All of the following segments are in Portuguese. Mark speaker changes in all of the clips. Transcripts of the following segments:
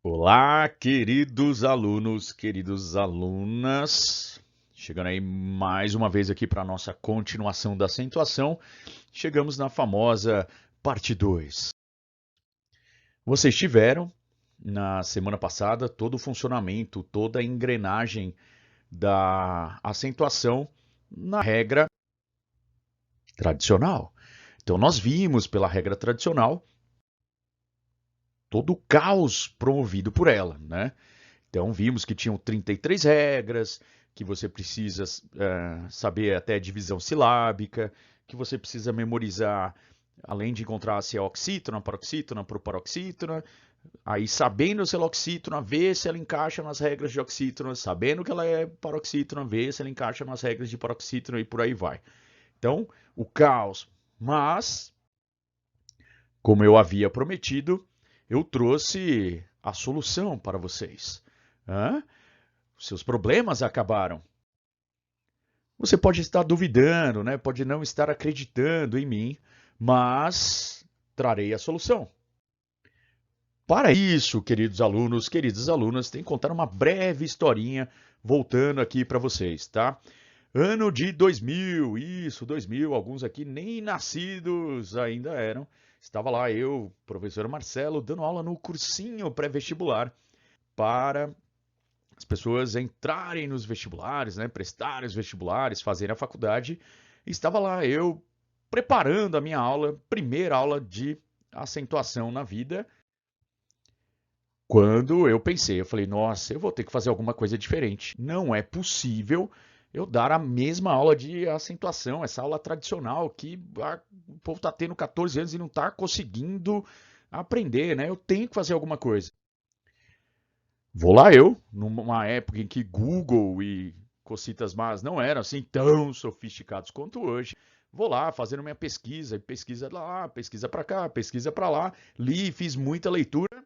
Speaker 1: Olá, queridos alunos, queridas alunas. Chegando aí mais uma vez aqui para a nossa continuação da acentuação. Chegamos na famosa parte 2. Vocês tiveram, na semana passada, todo o funcionamento, toda a engrenagem da acentuação na regra tradicional. Então, nós vimos pela regra tradicional todo o caos promovido por ela, né? Então, vimos que tinham 33 regras, que você precisa saber até divisão silábica, que você precisa memorizar, além de encontrar se é oxítona, paroxítona, proparoxítona, aí sabendo se ela é oxítona, ver se ela encaixa nas regras de oxítona, sabendo que ela é paroxítona, ver se ela encaixa nas regras de paroxítona e por aí vai. Então, o caos. Mas, como eu havia prometido, eu trouxe a solução para vocês. Hã? Seus problemas acabaram. Você pode estar duvidando, né? Pode não estar acreditando em mim, mas trarei a solução. Para isso, queridos alunos, queridas alunas, tem que contar uma breve historinha voltando aqui para vocês, tá? Ano de 2000, isso, 2000, alguns aqui nem nascidos ainda eram. Estava lá eu, professor Marcelo, dando aula no cursinho pré-vestibular para as pessoas entrarem nos vestibulares, né, prestarem os vestibulares, fazerem a faculdade. Estava lá eu preparando a minha aula, primeira aula de acentuação na vida, quando eu pensei, eu falei, nossa, eu vou ter que fazer alguma coisa diferente. Não é possível eu dar a mesma aula de acentuação, essa aula tradicional que o povo está tendo 14 anos e não está conseguindo aprender, né? Eu tenho que fazer alguma coisa. Vou lá eu, numa época em que Google e cositas más não eram assim tão sofisticados quanto hoje. Vou lá fazendo minha pesquisa, pesquisa lá, pesquisa para cá, pesquisa para lá, li, fiz muita leitura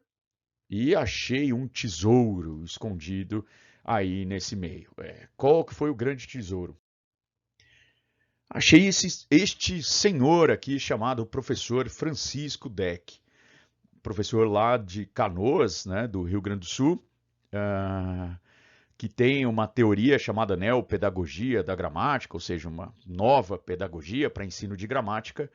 Speaker 1: e achei um tesouro escondido aí nesse meio. Qual que foi o grande tesouro? Achei este senhor aqui chamado professor Francisco Deck, professor lá de Canoas, né, do Rio Grande do Sul, ah, que tem uma teoria chamada neopedagogia da gramática, ou seja, uma nova pedagogia para ensino de gramática,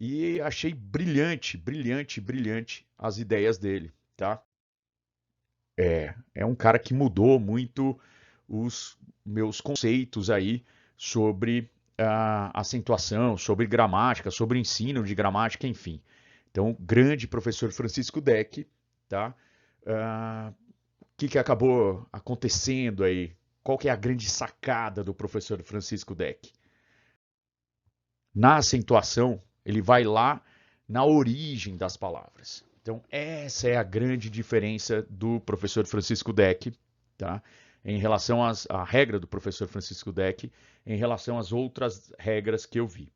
Speaker 1: e achei brilhante, brilhante, brilhante as ideias dele, tá? É um cara que mudou muito os meus conceitos aí sobre a acentuação, sobre gramática, sobre ensino de gramática, enfim. Então, grande professor Francisco Deck, tá? Que acabou acontecendo aí? Qual que é a grande sacada do professor Francisco Deck? Na acentuação, ele vai lá na origem das palavras. Então, essa é a grande diferença do professor Francisco Deck, tá? Em relação à regra do professor Francisco Deck, em relação às outras regras que eu vi.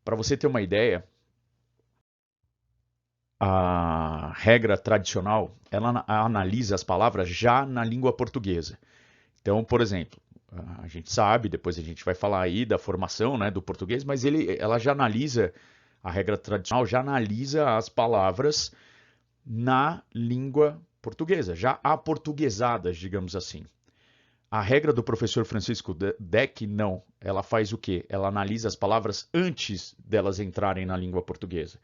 Speaker 1: Para você ter uma ideia, a regra tradicional, ela analisa as palavras já na língua portuguesa. Então, por exemplo, a gente sabe, depois a gente vai falar aí da formação, né, do português, mas ela já analisa, a regra tradicional já analisa as palavras na língua portuguesa, já aportuguesadas, digamos assim. A regra do professor Francisco Deck, não. Ela faz o quê? Ela analisa as palavras antes delas entrarem na língua portuguesa.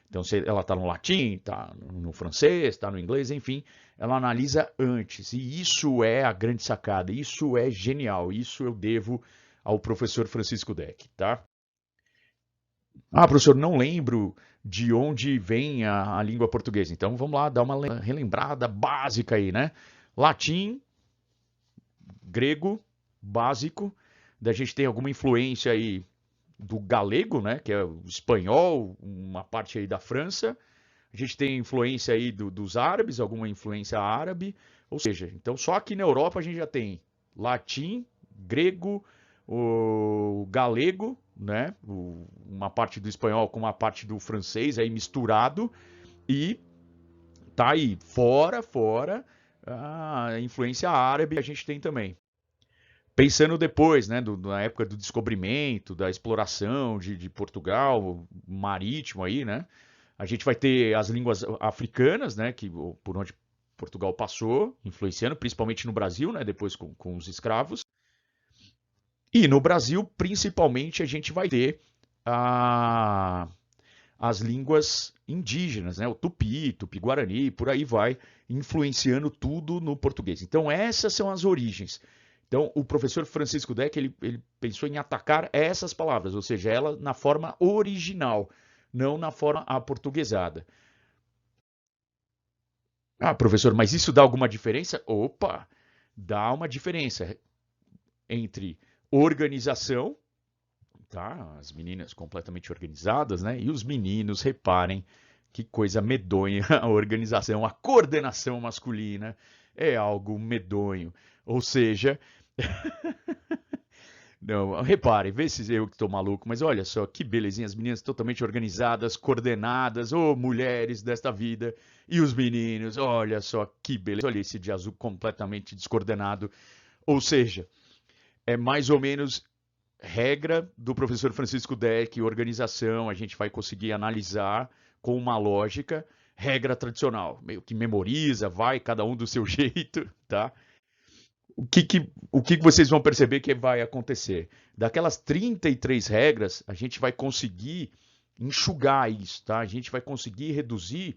Speaker 1: Então, se ela está no latim, está no francês, está no inglês, enfim, ela analisa antes. E isso é a grande sacada, isso é genial, isso eu devo ao professor Francisco Deck, tá? Ah, professor, não lembro de onde vem a língua portuguesa. Então, vamos lá dar uma relembrada básica aí, né? Latim, grego, básico. Da gente tem alguma influência aí do galego, né, que é o espanhol, uma parte aí da França. A gente tem influência aí dos árabes, alguma influência árabe. Ou seja, então só aqui na Europa a gente já tem latim, grego, o galego, né, uma parte do espanhol com uma parte do francês aí misturado e tá aí fora a influência árabe a gente tem também. Pensando depois, né, na época do descobrimento, da exploração de Portugal, marítimo aí, né, a gente vai ter as línguas africanas, né, que por onde Portugal passou, influenciando, principalmente no Brasil, né, depois com os escravos. E no Brasil, principalmente, a gente vai ter as línguas indígenas, né, o tupi, tupi-guarani, por aí vai, influenciando tudo no português. Então, essas são as origens. Então, o professor Francisco Deck, ele pensou em atacar essas palavras, ou seja, ela na forma original, não na forma aportuguesada. Ah, professor, mas isso dá alguma diferença? Opa, dá uma diferença entre organização, tá? As meninas completamente organizadas, né? E os meninos, reparem que coisa medonha a organização, a coordenação masculina é algo medonho. Ou seja, não, reparem, vê se eu que estou maluco, mas olha só que belezinha, as meninas totalmente organizadas, coordenadas, ô mulheres desta vida, e os meninos, olha só que beleza, olha esse de azul completamente descoordenado. Ou seja, é mais ou menos regra do professor Francisco Deck, organização, a gente vai conseguir analisar com uma lógica, regra tradicional, meio que memoriza, vai cada um do seu jeito, tá? O que vocês vão perceber que vai acontecer? Daquelas 33 regras, a gente vai conseguir enxugar isso, tá? A gente vai conseguir reduzir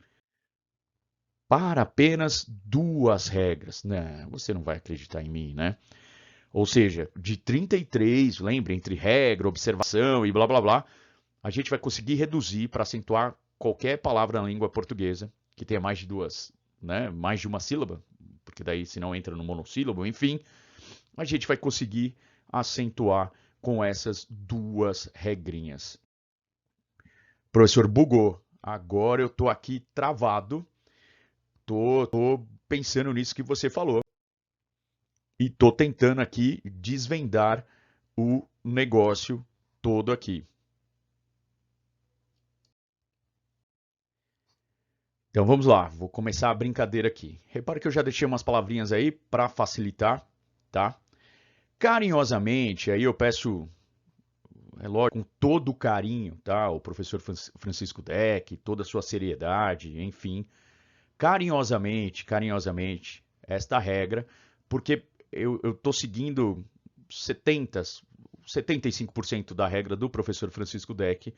Speaker 1: para apenas 2 regras, né? Você não vai acreditar em mim, né? Ou seja, de 33, lembre, entre regra, observação e blá blá blá, a gente vai conseguir reduzir para acentuar qualquer palavra na língua portuguesa que tenha mais de 2, né? Mais de uma sílaba, porque daí se não entra no monossílabo, enfim, a gente vai conseguir acentuar com essas 2 regrinhas. Professor, bugou. Agora eu estou aqui travado, tô pensando nisso que você falou e estou tentando aqui desvendar o negócio todo aqui. Então vamos lá, vou começar a brincadeira aqui. Repare que eu já deixei umas palavrinhas aí para facilitar, tá? Carinhosamente, aí eu peço, é lógico, com todo o carinho, tá? O professor Francisco Deck, toda a sua seriedade, enfim, carinhosamente, esta regra, porque eu estou seguindo 75% da regra do professor Francisco Deck,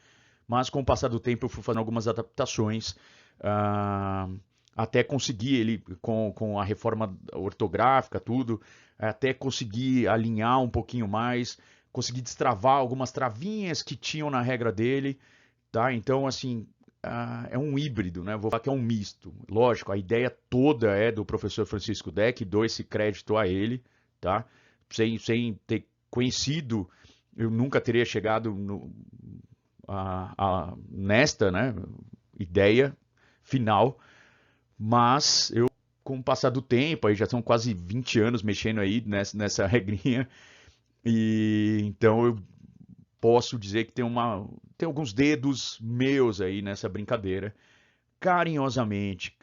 Speaker 1: mas com o passar do tempo eu fui fazendo algumas adaptações, ah, até conseguir ele, com a reforma ortográfica, tudo, até conseguir alinhar um pouquinho mais, conseguir destravar algumas travinhas que tinham na regra dele, tá? Então, assim, é um híbrido, né? Vou falar que é um misto. Lógico, a ideia toda é do professor Francisco Deck, dou esse crédito a ele, tá? Sem ter conhecido, eu nunca teria chegado nesta, né, ideia final, mas eu, com o passar do tempo, aí já são quase 20 anos mexendo aí nessa regrinha, e então eu posso dizer que tem alguns dedos meus aí nessa brincadeira. Carinhosamente,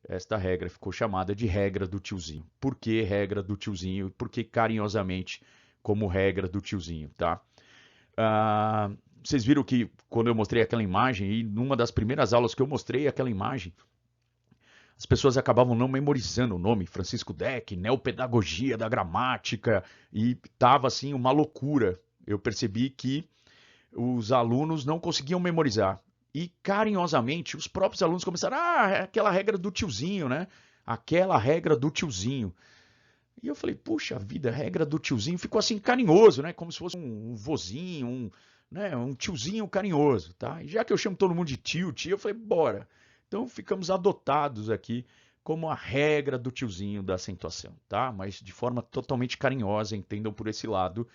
Speaker 1: esta regra ficou chamada de regra do tiozinho. Por que regra do tiozinho? Por que carinhosamente como regra do tiozinho, tá? Vocês viram que quando eu mostrei aquela imagem, e numa das primeiras aulas que eu mostrei aquela imagem, as pessoas acabavam não memorizando o nome, Francisco Deck, neopedagogia da gramática, e tava assim uma loucura. Eu percebi que os alunos não conseguiam memorizar. E carinhosamente, os próprios alunos começaram, é aquela regra do tiozinho, né? Aquela regra do tiozinho. E eu falei, puxa vida, regra do tiozinho ficou assim carinhoso, né? Como se fosse um vozinho, né? Um tiozinho carinhoso, tá? E já que eu chamo todo mundo de tio, tia, eu falei, bora. Então ficamos adotados aqui como a regra do tiozinho da acentuação, tá? Mas de forma totalmente carinhosa, entendam por esse lado.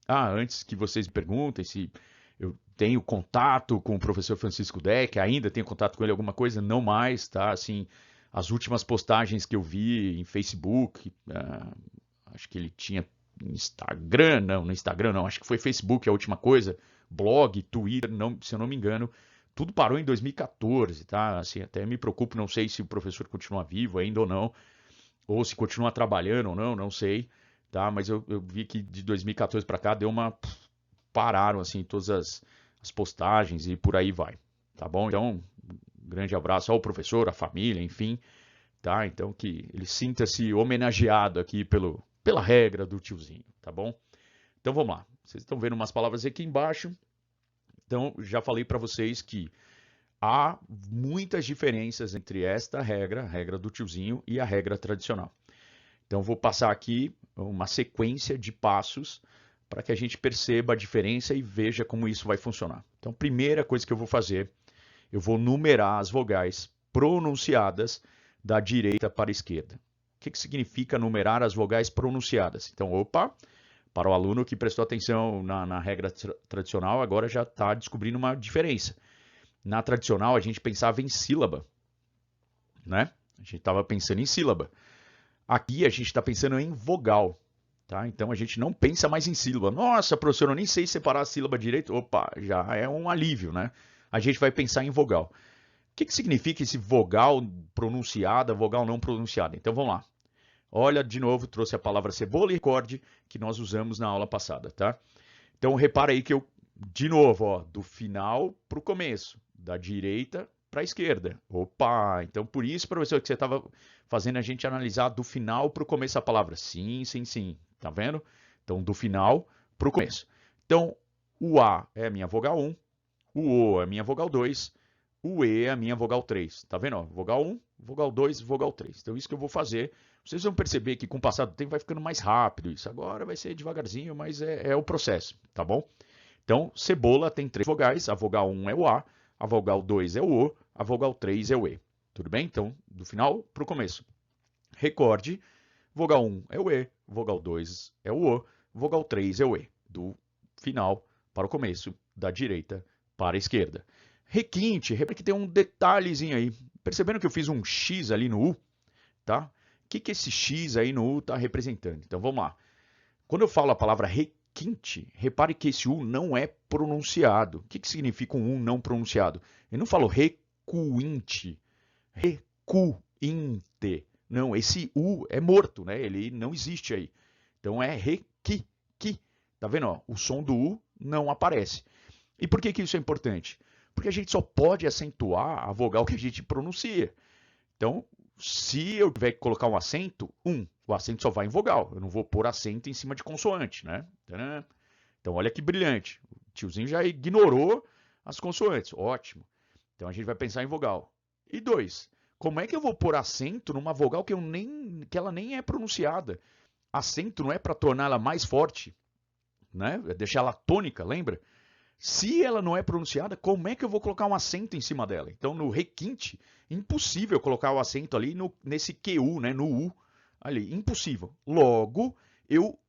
Speaker 1: Antes que vocês me perguntem se eu tenho contato com o professor Francisco Deck, ainda tenho contato com ele alguma coisa, não mais, tá? Assim, as últimas postagens que eu vi em Facebook, acho que ele tinha Instagram, não, no Instagram não, acho que foi Facebook a última coisa, blog, Twitter, não, se eu não me engano, tudo parou em 2014, tá? Assim, até me preocupo, não sei se o professor continua vivo ainda ou não, ou se continua trabalhando ou não, não sei, tá? Mas eu vi que de 2014 para cá deu uma pararam assim todas as postagens e por aí vai, tá bom? Então grande abraço ao professor, à família, enfim, tá? Então que ele sinta-se homenageado aqui pela regra do tiozinho, tá bom? Então vamos lá. Vocês estão vendo umas palavras aqui embaixo. Então já falei para vocês que há muitas diferenças entre esta regra, a regra do tiozinho, e a regra tradicional. Então vou passar aqui uma sequência de passos para que a gente perceba a diferença e veja como isso vai funcionar. Então, primeira coisa que eu vou fazer, eu vou numerar as vogais pronunciadas da direita para a esquerda. O que significa numerar as vogais pronunciadas? Então, opa, para o aluno que prestou atenção na regra tradicional, agora já está descobrindo uma diferença. Na tradicional, a gente pensava em sílaba, né? A gente estava pensando em sílaba. Aqui a gente está pensando em vogal, tá? Então a gente não pensa mais em sílaba. Nossa, professor, eu nem sei separar a sílaba direito. Opa, já é um alívio, né? A gente vai pensar em vogal. O que significa esse vogal pronunciada, vogal não pronunciada? Então vamos lá. Olha, de novo, trouxe a palavra cebola e recorde que nós usamos na aula passada, tá? Então repara aí que eu, de novo, ó, do final para o começo, da direita para a esquerda. Opa, então por isso, professor, que você estava fazendo a gente analisar do final para o começo da palavra. Sim, sim, sim. Tá vendo? Então, do final para o começo. Então, o A é a minha vogal 1, o O é a minha vogal 2, o E é a minha vogal 3. Tá vendo? Ó, vogal 1, vogal 2, vogal 3. Então, isso que eu vou fazer. Vocês vão perceber que com o passar do tempo vai ficando mais rápido isso. Agora vai ser devagarzinho, mas é o processo, tá bom? Então, cebola tem 3 vogais. A vogal 1 é o A vogal 2 é o O, a vogal 3 é o E. Tudo bem? Então, do final para o começo. Recorde, vogal 1 é o E, vogal 2 é o O, vogal 3 é o E. Do final para o começo, da direita para a esquerda. Requinte, repare que tem um detalhezinho aí. Percebendo que eu fiz um X ali no U, tá? O que esse X aí no U está representando? Então, vamos lá. Quando eu falo a palavra requinte, repare que esse U não é pronunciado. O que significa um U não pronunciado? Eu não falo recuinte, recuinte. Não, esse U é morto, né? Ele não existe aí. Então é requi, qui. Tá vendo? Ó? O som do U não aparece. E por que isso é importante? Porque a gente só pode acentuar a vogal que a gente pronuncia. Então, se eu tiver que colocar um acento, o acento só vai em vogal. Eu não vou pôr acento em cima de consoante, né? Então, olha que brilhante. O tiozinho já ignorou as consoantes. Ótimo. Então, a gente vai pensar em vogal. E 2, como é que eu vou pôr acento numa vogal que ela nem é pronunciada? Acento não é para torná-la mais forte, né? É deixar ela tônica, lembra? Se ela não é pronunciada, como é que eu vou colocar um acento em cima dela? Então, no requinte, impossível colocar o acento ali nesse QU, né, no U, ali, impossível. Logo, eu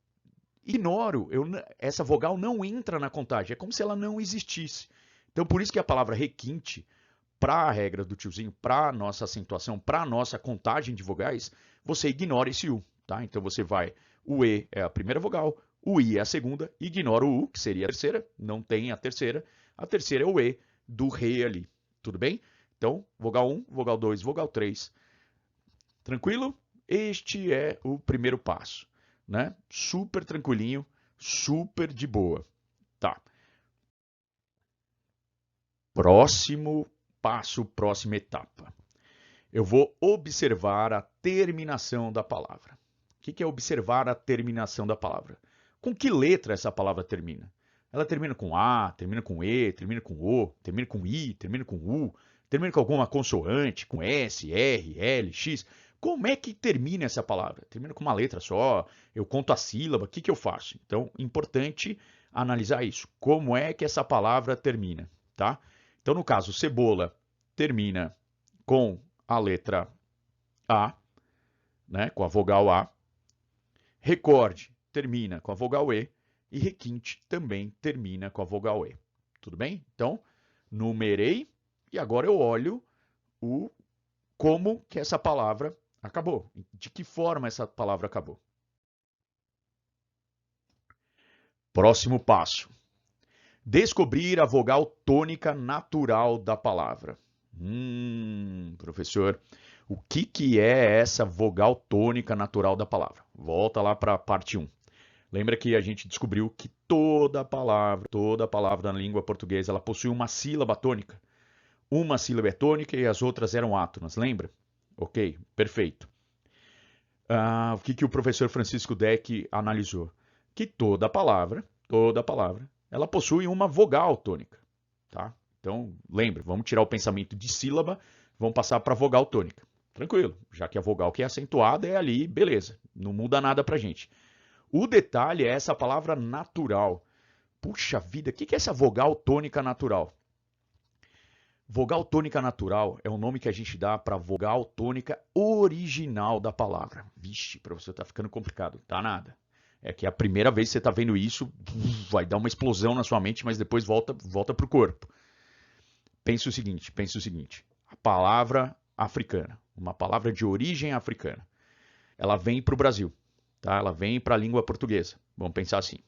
Speaker 1: ignoro, essa vogal não entra na contagem, é como se ela não existisse. Então, por isso que a palavra requinte, para a regra do tiozinho, para a nossa acentuação, para a nossa contagem de vogais, você ignora esse U, tá? Então, você vai, o E é a primeira vogal, o I é a segunda, ignora o U, que seria a terceira, não tem a terceira é o E do Re ali, tudo bem? Então, vogal 1, vogal 2, vogal 3, tranquilo? Este é o primeiro passo, né? Super tranquilinho, super de boa, tá? Próximo passo, próxima etapa. Eu vou observar a terminação da palavra. O que é observar a terminação da palavra? Com que letra essa palavra termina? Ela termina com A, termina com E, termina com O, termina com I, termina com U, termina com alguma consoante, com S, R, L, X. Como é que termina essa palavra? Termina com uma letra só? Eu conto a sílaba? O que eu faço? Então, importante analisar isso. Como é que essa palavra termina, tá? Então, no caso, cebola termina com a letra A, né, com a vogal A. Recorde termina com a vogal E e requinte também termina com a vogal E. Tudo bem? Então, numerei e agora eu olho como que essa palavra acabou. De que forma essa palavra acabou. Próximo passo. Descobrir a vogal tônica natural da palavra. Professor, o que é essa vogal tônica natural da palavra? Volta lá para a parte 1. Lembra que a gente descobriu que toda palavra na língua portuguesa, ela possui uma sílaba tônica. uma sílaba é tônica e as outras eram átonas, lembra? Ok, perfeito. O que o professor Francisco Deck analisou? Que toda palavra, ela possui uma vogal tônica, tá? Então, lembra, vamos tirar o pensamento de sílaba, vamos passar para vogal tônica. Tranquilo, já que a vogal que é acentuada é ali, beleza, não muda nada pra gente. O detalhe é essa palavra natural. Puxa vida, o que é essa vogal tônica natural? Vogal tônica natural é o nome que a gente dá para a vogal tônica original da palavra. Vixe, professor, tá ficando complicado. Tá nada. É que a primeira vez que você está vendo isso, vai dar uma explosão na sua mente, mas depois volta para o corpo. Pense o seguinte, a palavra africana, uma palavra de origem africana, ela vem para o Brasil, tá? Ela vem para a língua portuguesa. Vamos pensar assim.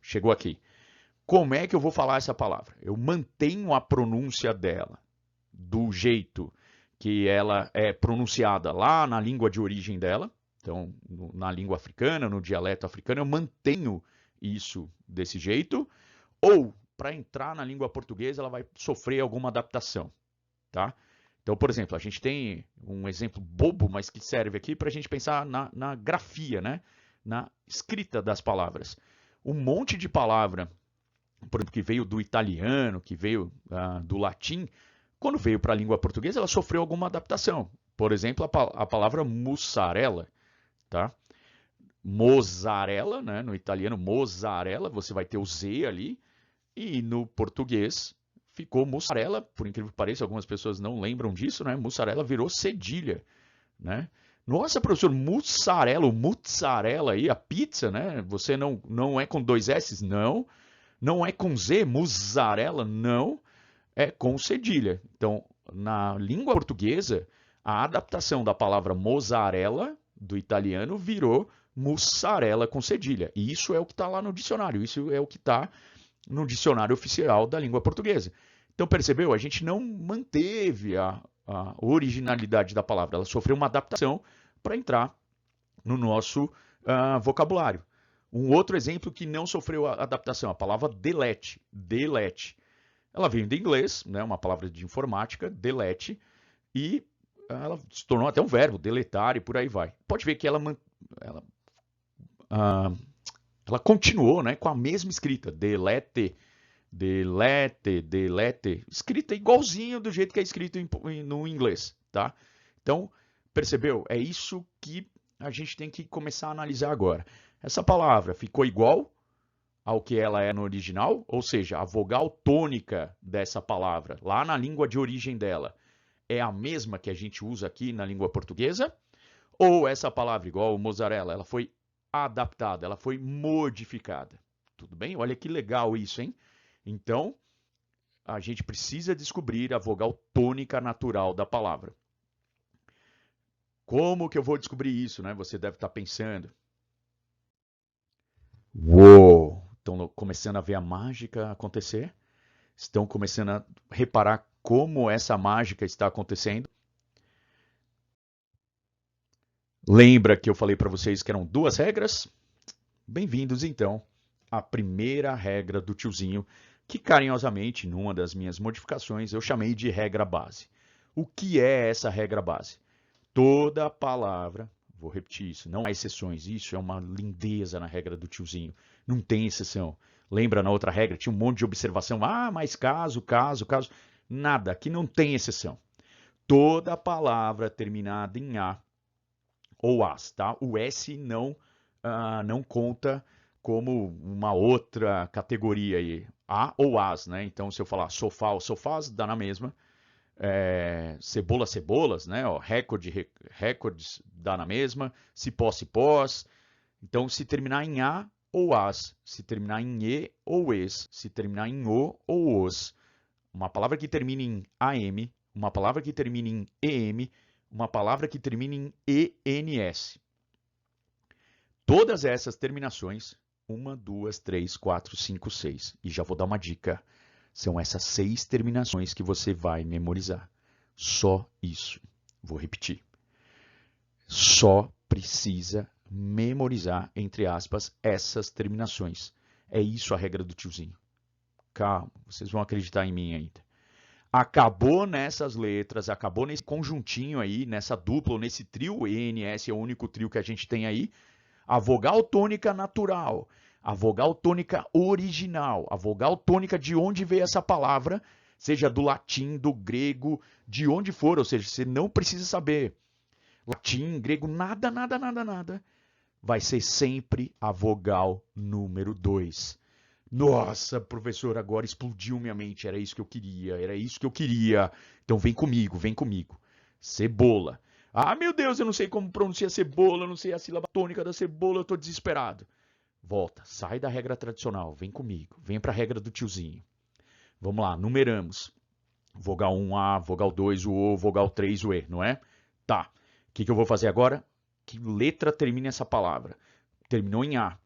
Speaker 1: Chegou aqui. Como é que eu vou falar essa palavra? Eu mantenho a pronúncia dela do jeito que ela é pronunciada lá na língua de origem dela, então na língua africana, no dialeto africano, eu mantenho isso desse jeito, ou para entrar na língua portuguesa ela vai sofrer alguma adaptação, tá? Então, por exemplo, a gente tem um exemplo bobo, mas que serve aqui para a gente pensar na grafia, né? Na escrita das palavras. Um monte de palavra, por exemplo, que veio do italiano, que veio do latim, quando veio para a língua portuguesa, ela sofreu alguma adaptação. Por exemplo, a palavra mussarela, tá? Mozzarella, né? No italiano, mozzarella, você vai ter o Z ali, e no português ficou mussarela, por incrível que pareça, algumas pessoas não lembram disso, né? Mussarela virou cedilha, né? Nossa, professor, mussarela, o mozzarella aí, a pizza, né? Você não é com dois S? Não. Não é com Z, mussarela? Não. É com cedilha. Então, na língua portuguesa, a adaptação da palavra mozzarella, do italiano, virou mussarela com cedilha. E isso é o que está lá no dicionário, isso é o que está no dicionário oficial da língua portuguesa. Então, percebeu? A gente não manteve a originalidade da palavra, ela sofreu uma adaptação para entrar no nosso vocabulário. Um outro exemplo que não sofreu adaptação, a palavra delete. Delete. Ela veio do inglês, né, uma palavra de informática, delete, e ela se tornou até um verbo, deletar e por aí vai. Pode ver que ela continuou, né, com a mesma escrita, delete, delete, delete, escrita igualzinho do jeito que é escrito no inglês, tá? Então, percebeu? É isso que a gente tem que começar a analisar agora. Essa palavra ficou igual ao que ela é no original, ou seja, a vogal tônica dessa palavra, lá na língua de origem dela, é a mesma que a gente usa aqui na língua portuguesa? Ou essa palavra, igual o mozzarella, ela foi adaptada, ela foi modificada? Tudo bem? Olha que legal isso, hein? Então, a gente precisa descobrir a vogal tônica natural da palavra. Como que eu vou descobrir isso, né? Você deve estar pensando. Uou! Estão começando a ver a mágica acontecer? Estão começando a reparar como essa mágica está acontecendo? Lembra que eu falei para vocês que eram duas regras? Bem-vindos, então, à primeira regra do tiozinho, que carinhosamente, numa das minhas modificações, eu chamei de regra base. O que é essa regra base? Toda palavra, vou repetir isso, não há exceções, isso é uma lindeza na regra do tiozinho, não tem exceção. Lembra na outra regra, tinha um monte de observação, mas caso, nada, aqui não tem exceção. Toda palavra terminada em A ou AS, tá? O S não conta como uma outra categoria aí, A ou AS, né? Então, se eu falar sofá ou sofás, dá na mesma. Cebola, cebolas, né? Ó, recordes dá na mesma. Cipós. Então, se terminar em A ou AS, se terminar em E ou ES, se terminar em O ou OS, uma palavra que termine em AM, uma palavra que termine em EM, uma palavra que termine em ENS. Todas essas terminações, 1, 2, 3, 4, 5, 6. E já vou dar uma dica. São essas 6 terminações que você vai memorizar. Só isso. Vou repetir. Só precisa memorizar, entre aspas, essas terminações. É isso a regra do tiozinho. Calma, vocês vão acreditar em mim ainda. Acabou nessas letras, acabou nesse conjuntinho aí, nessa dupla, ou nesse trio, ENS é o único trio que a gente tem aí, a vogal tônica natural, a vogal tônica original, a vogal tônica de onde veio essa palavra, seja do latim, do grego, de onde for, ou seja, você não precisa saber latim, grego, nada, nada, nada, nada. Vai ser sempre a vogal número 2. Nossa, professor, agora explodiu minha mente. Era isso que eu queria, era isso que eu queria. Então vem comigo, vem comigo. Cebola. Ah, meu Deus, eu não sei como pronunciar cebola, eu não sei a sílaba tônica da cebola, eu tô desesperado. Volta, sai da regra tradicional, vem comigo, vem para a regra do tiozinho. Vamos lá, numeramos. Vogal 1A, vogal 2 o O, vogal 3 o E, não é? Tá. O que eu vou fazer agora? Que letra termina essa palavra? Terminou em A.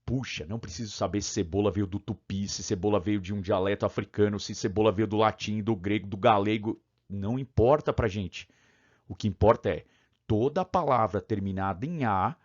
Speaker 1: Puxa, não preciso saber se cebola veio do tupi, se cebola veio de um dialeto africano, se cebola veio do latim, do grego, do galego. Não importa pra gente. O que importa é toda palavra terminada em a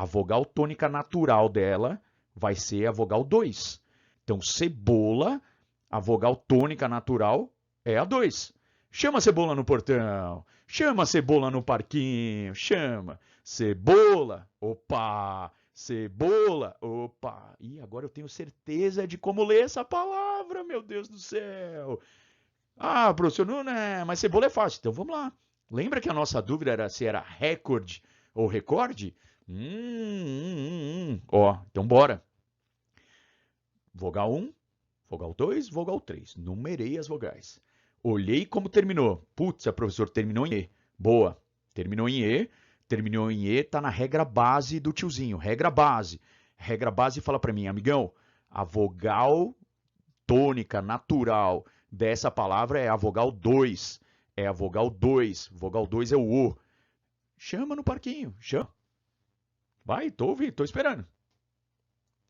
Speaker 1: vogal tônica natural dela vai ser a vogal 2. Então, cebola, a vogal tônica natural é a 2. Chama a cebola no portão, chama a cebola no parquinho, chama. Cebola, opa, cebola, opa. E agora eu tenho certeza de como ler essa palavra, meu Deus do céu. Ah, professor, não, né? Mas cebola é fácil, então vamos lá. Lembra que a nossa dúvida era se era recorde ou recorde? Ó, então bora. Vogal 1, vogal 2, vogal 3. Numerei as vogais. Olhei como terminou. Putz, a professora terminou em E. Boa. Terminou em E. Terminou em E, tá na regra base do tiozinho. Regra base. Regra base fala para mim, amigão, a vogal tônica natural dessa palavra é a vogal 2. É a vogal 2. Vogal 2 é o O. Chama no parquinho. Chama. Vai, tô ouvindo, tô esperando.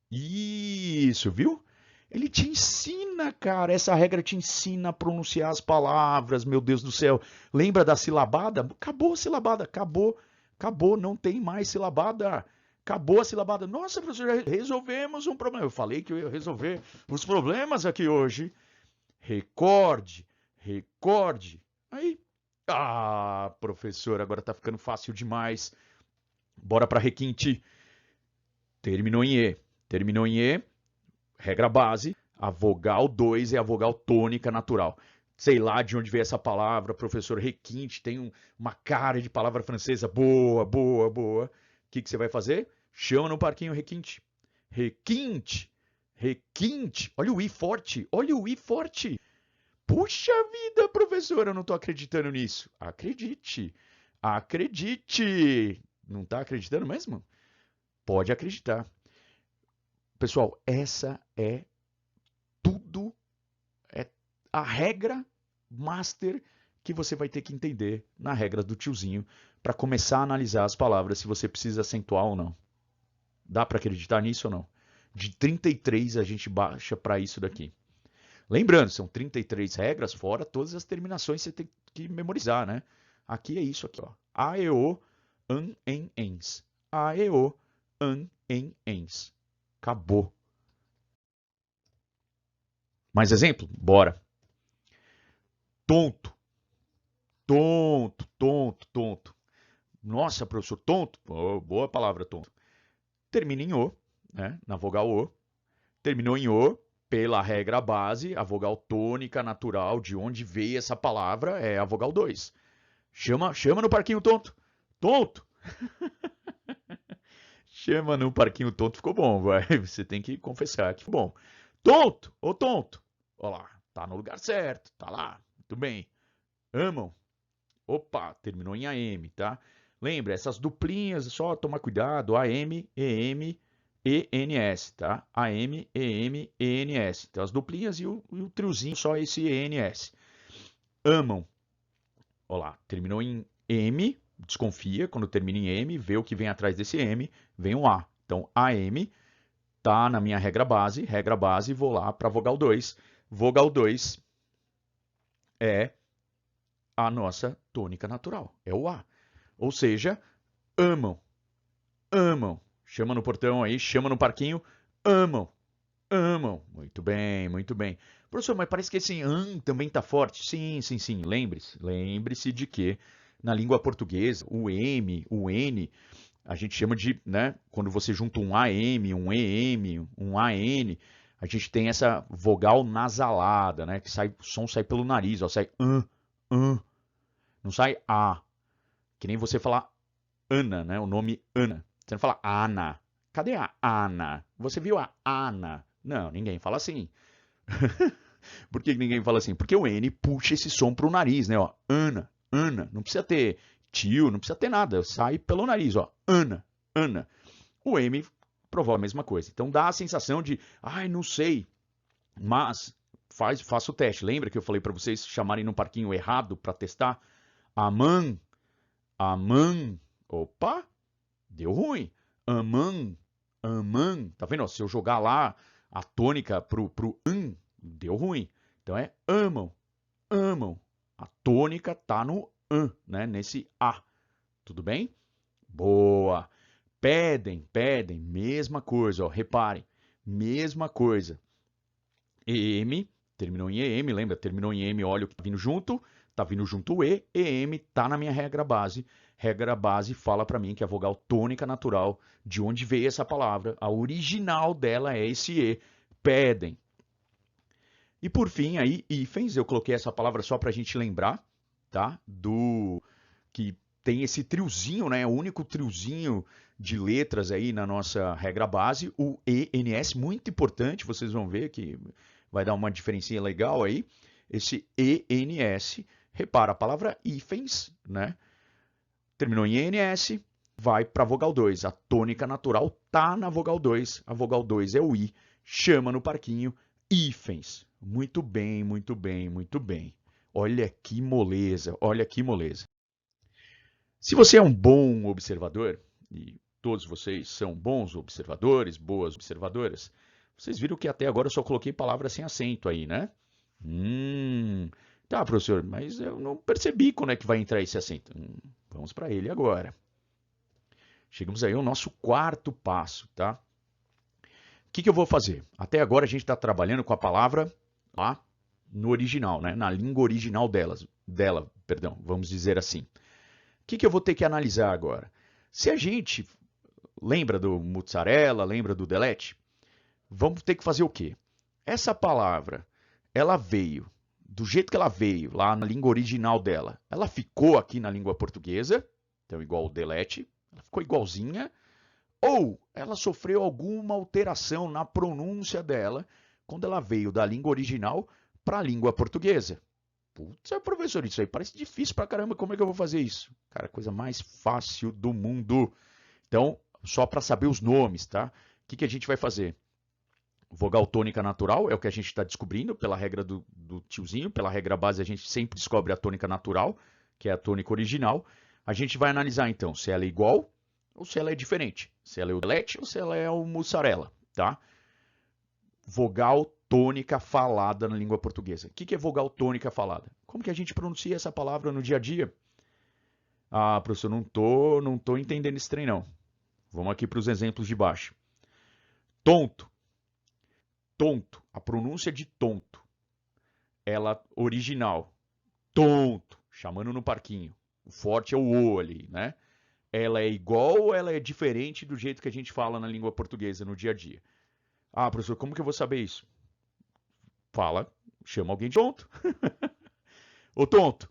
Speaker 1: Isso, viu? Ele te ensina, cara. Essa regra te ensina a pronunciar as palavras, meu Deus do céu. Lembra da silabada? Acabou a silabada, acabou. Acabou, não tem mais silabada. Acabou a silabada. Nossa, professor, resolvemos um problema. Eu falei que eu ia resolver os problemas aqui hoje. Recorde, recorde. Aí. Ah, professor, agora tá ficando fácil demais. Bora para requinte. Terminou em E. Terminou em E. Regra base, a vogal 2 é a vogal tônica natural. Sei lá de onde veio essa palavra, professor requinte, tem uma cara de palavra francesa. Boa, boa, boa. O que você vai fazer? Chama no parquinho requinte. Requinte, requinte. Olha o I forte, olha o I forte. Puxa vida, professor, eu não estou acreditando nisso. Acredite, acredite. Não está acreditando mesmo? Pode acreditar. Pessoal, essa é tudo, é a regra master que você vai ter que entender na regra do tiozinho para começar a analisar as palavras se você precisa acentuar ou não. Dá para acreditar nisso ou não? De 33 a gente baixa para isso daqui. Lembrando, são 33 regras, fora todas as terminações que você tem que memorizar, né? Aqui é isso aqui, ó. A, E, O, an, en, ens. A, E, O, an, en, ens. Acabou. Mais exemplo? Bora. Tonto. Tonto, tonto, tonto. Nossa, professor, tonto. Oh, boa palavra, tonto. Termina em O, né? Na vogal O. Terminou em O, pela regra base, a vogal tônica natural de onde veio essa palavra é a vogal 2. Chama no parquinho tonto. Tonto. Chama no parquinho tonto, ficou bom, vai. Você tem que confessar que ficou bom. Tonto, ô tonto. Olha lá, tá no lugar certo, tá lá. Muito bem. Amam. Opa, terminou em AM, tá? Lembra, essas duplinhas, só tomar cuidado, AM, EM, ENS, tá? AM, EM, ENS. Então as duplinhas e o triozinho, só esse ENS. Amam. Olha lá, terminou em M, desconfia, quando termina em M, vê o que vem atrás desse M, vem um A. Então AM tá na minha regra base, vou lá para vogal 2. Vogal 2 é a nossa tônica natural, é o A. Ou seja, amam, amam. Chama no portão aí, chama no parquinho, amam, amam. Muito bem, muito bem. Professor, mas parece que esse também está forte. Sim, sim, sim. Lembre-se. Lembre-se de que na língua portuguesa, o M, o N, a gente chama de, né? Quando você junta um AM, um EM, um AN, a gente tem essa vogal nasalada, né? Que sai, o som sai pelo nariz, ó, sai não sai A. Que nem você falar Ana, né? O nome Ana. Você não fala Ana. Cadê a Ana? Você viu a Ana? Não, ninguém fala assim. Por que ninguém fala assim? Porque o N puxa esse som pro nariz, né? Ó, Ana, Ana. Não precisa ter tio, não precisa ter nada. Sai pelo nariz, ó. Ana, Ana. O M provou a mesma coisa. Então dá a sensação de, ai, não sei. Mas faça o teste. Lembra que eu falei para vocês chamarem no parquinho errado para testar? Aman, Aman. Opa, deu ruim. Aman, Aman. Tá vendo? Se eu jogar lá a tônica pro deu ruim. Então é amam, amam. A tônica tá no né? Nesse A. Tudo bem? Boa. Pedem, pedem, mesma coisa, ó. Reparem, mesma coisa. EM, terminou em EM, lembra? Terminou em M, olha o que tá vindo junto o EM tá na minha regra base. Regra base fala para mim que a vogal tônica natural, de onde veio essa palavra, a original dela é esse E, pedem. E por fim, aí, hífens, eu coloquei essa palavra só para a gente lembrar, tá? Do que tem esse triozinho, né? O único triozinho de letras aí na nossa regra base, o ENS, muito importante, vocês vão ver que vai dar uma diferencinha legal aí. Esse ENS, repara, a palavra hífens, né? Terminou em ENS, vai para a vogal 2. A tônica natural tá na vogal 2. A vogal 2 é o I, chama no parquinho, hífens. Muito bem, muito bem, muito bem. Olha que moleza, olha que moleza. Se você é um bom observador, e todos vocês são bons observadores, boas observadoras, vocês viram que até agora eu só coloquei palavras sem acento aí, né? Tá, professor, mas eu não percebi quando é que vai entrar esse acento. Vamos para ele agora. Chegamos aí ao nosso quarto passo, tá? O que eu vou fazer? Até agora a gente está trabalhando com a palavra lá no original, né? Na língua original dela, perdão, vamos dizer assim. O que eu vou ter que analisar agora? Se a gente lembra do mussarela, lembra do delete, vamos ter que fazer o quê? Essa palavra, ela veio do jeito que ela veio lá na língua original dela. Ela ficou aqui na língua portuguesa, então igual o delete, ela ficou igualzinha, ou ela sofreu alguma alteração na pronúncia dela quando ela veio da língua original para a língua portuguesa. Putz, professor, isso aí parece difícil pra caramba, como é que eu vou fazer isso? Cara, coisa mais fácil do mundo. Então, só para saber os nomes, tá? O que a gente vai fazer? Vogal tônica natural é o que a gente está descobrindo pela regra do tiozinho, pela regra base a gente sempre descobre a tônica natural, que é a tônica original. A gente vai analisar então se ela é igual ou se ela é diferente, se ela é o delete ou se ela é o mussarela, tá? Vogal tônica falada na língua portuguesa. O que é vogal tônica falada? Como que a gente pronuncia essa palavra no dia a dia? Ah, professor, não tô entendendo esse trem não. Vamos aqui para os exemplos de baixo. Tonto. Tonto. A pronúncia de tonto. Ela original. Tonto. Chamando no parquinho. O forte é o O ali, né? Ela é igual ou ela é diferente do jeito que a gente fala na língua portuguesa no dia a dia? Ah, professor, como que eu vou saber isso? Fala, chama alguém de tonto. Ô tonto,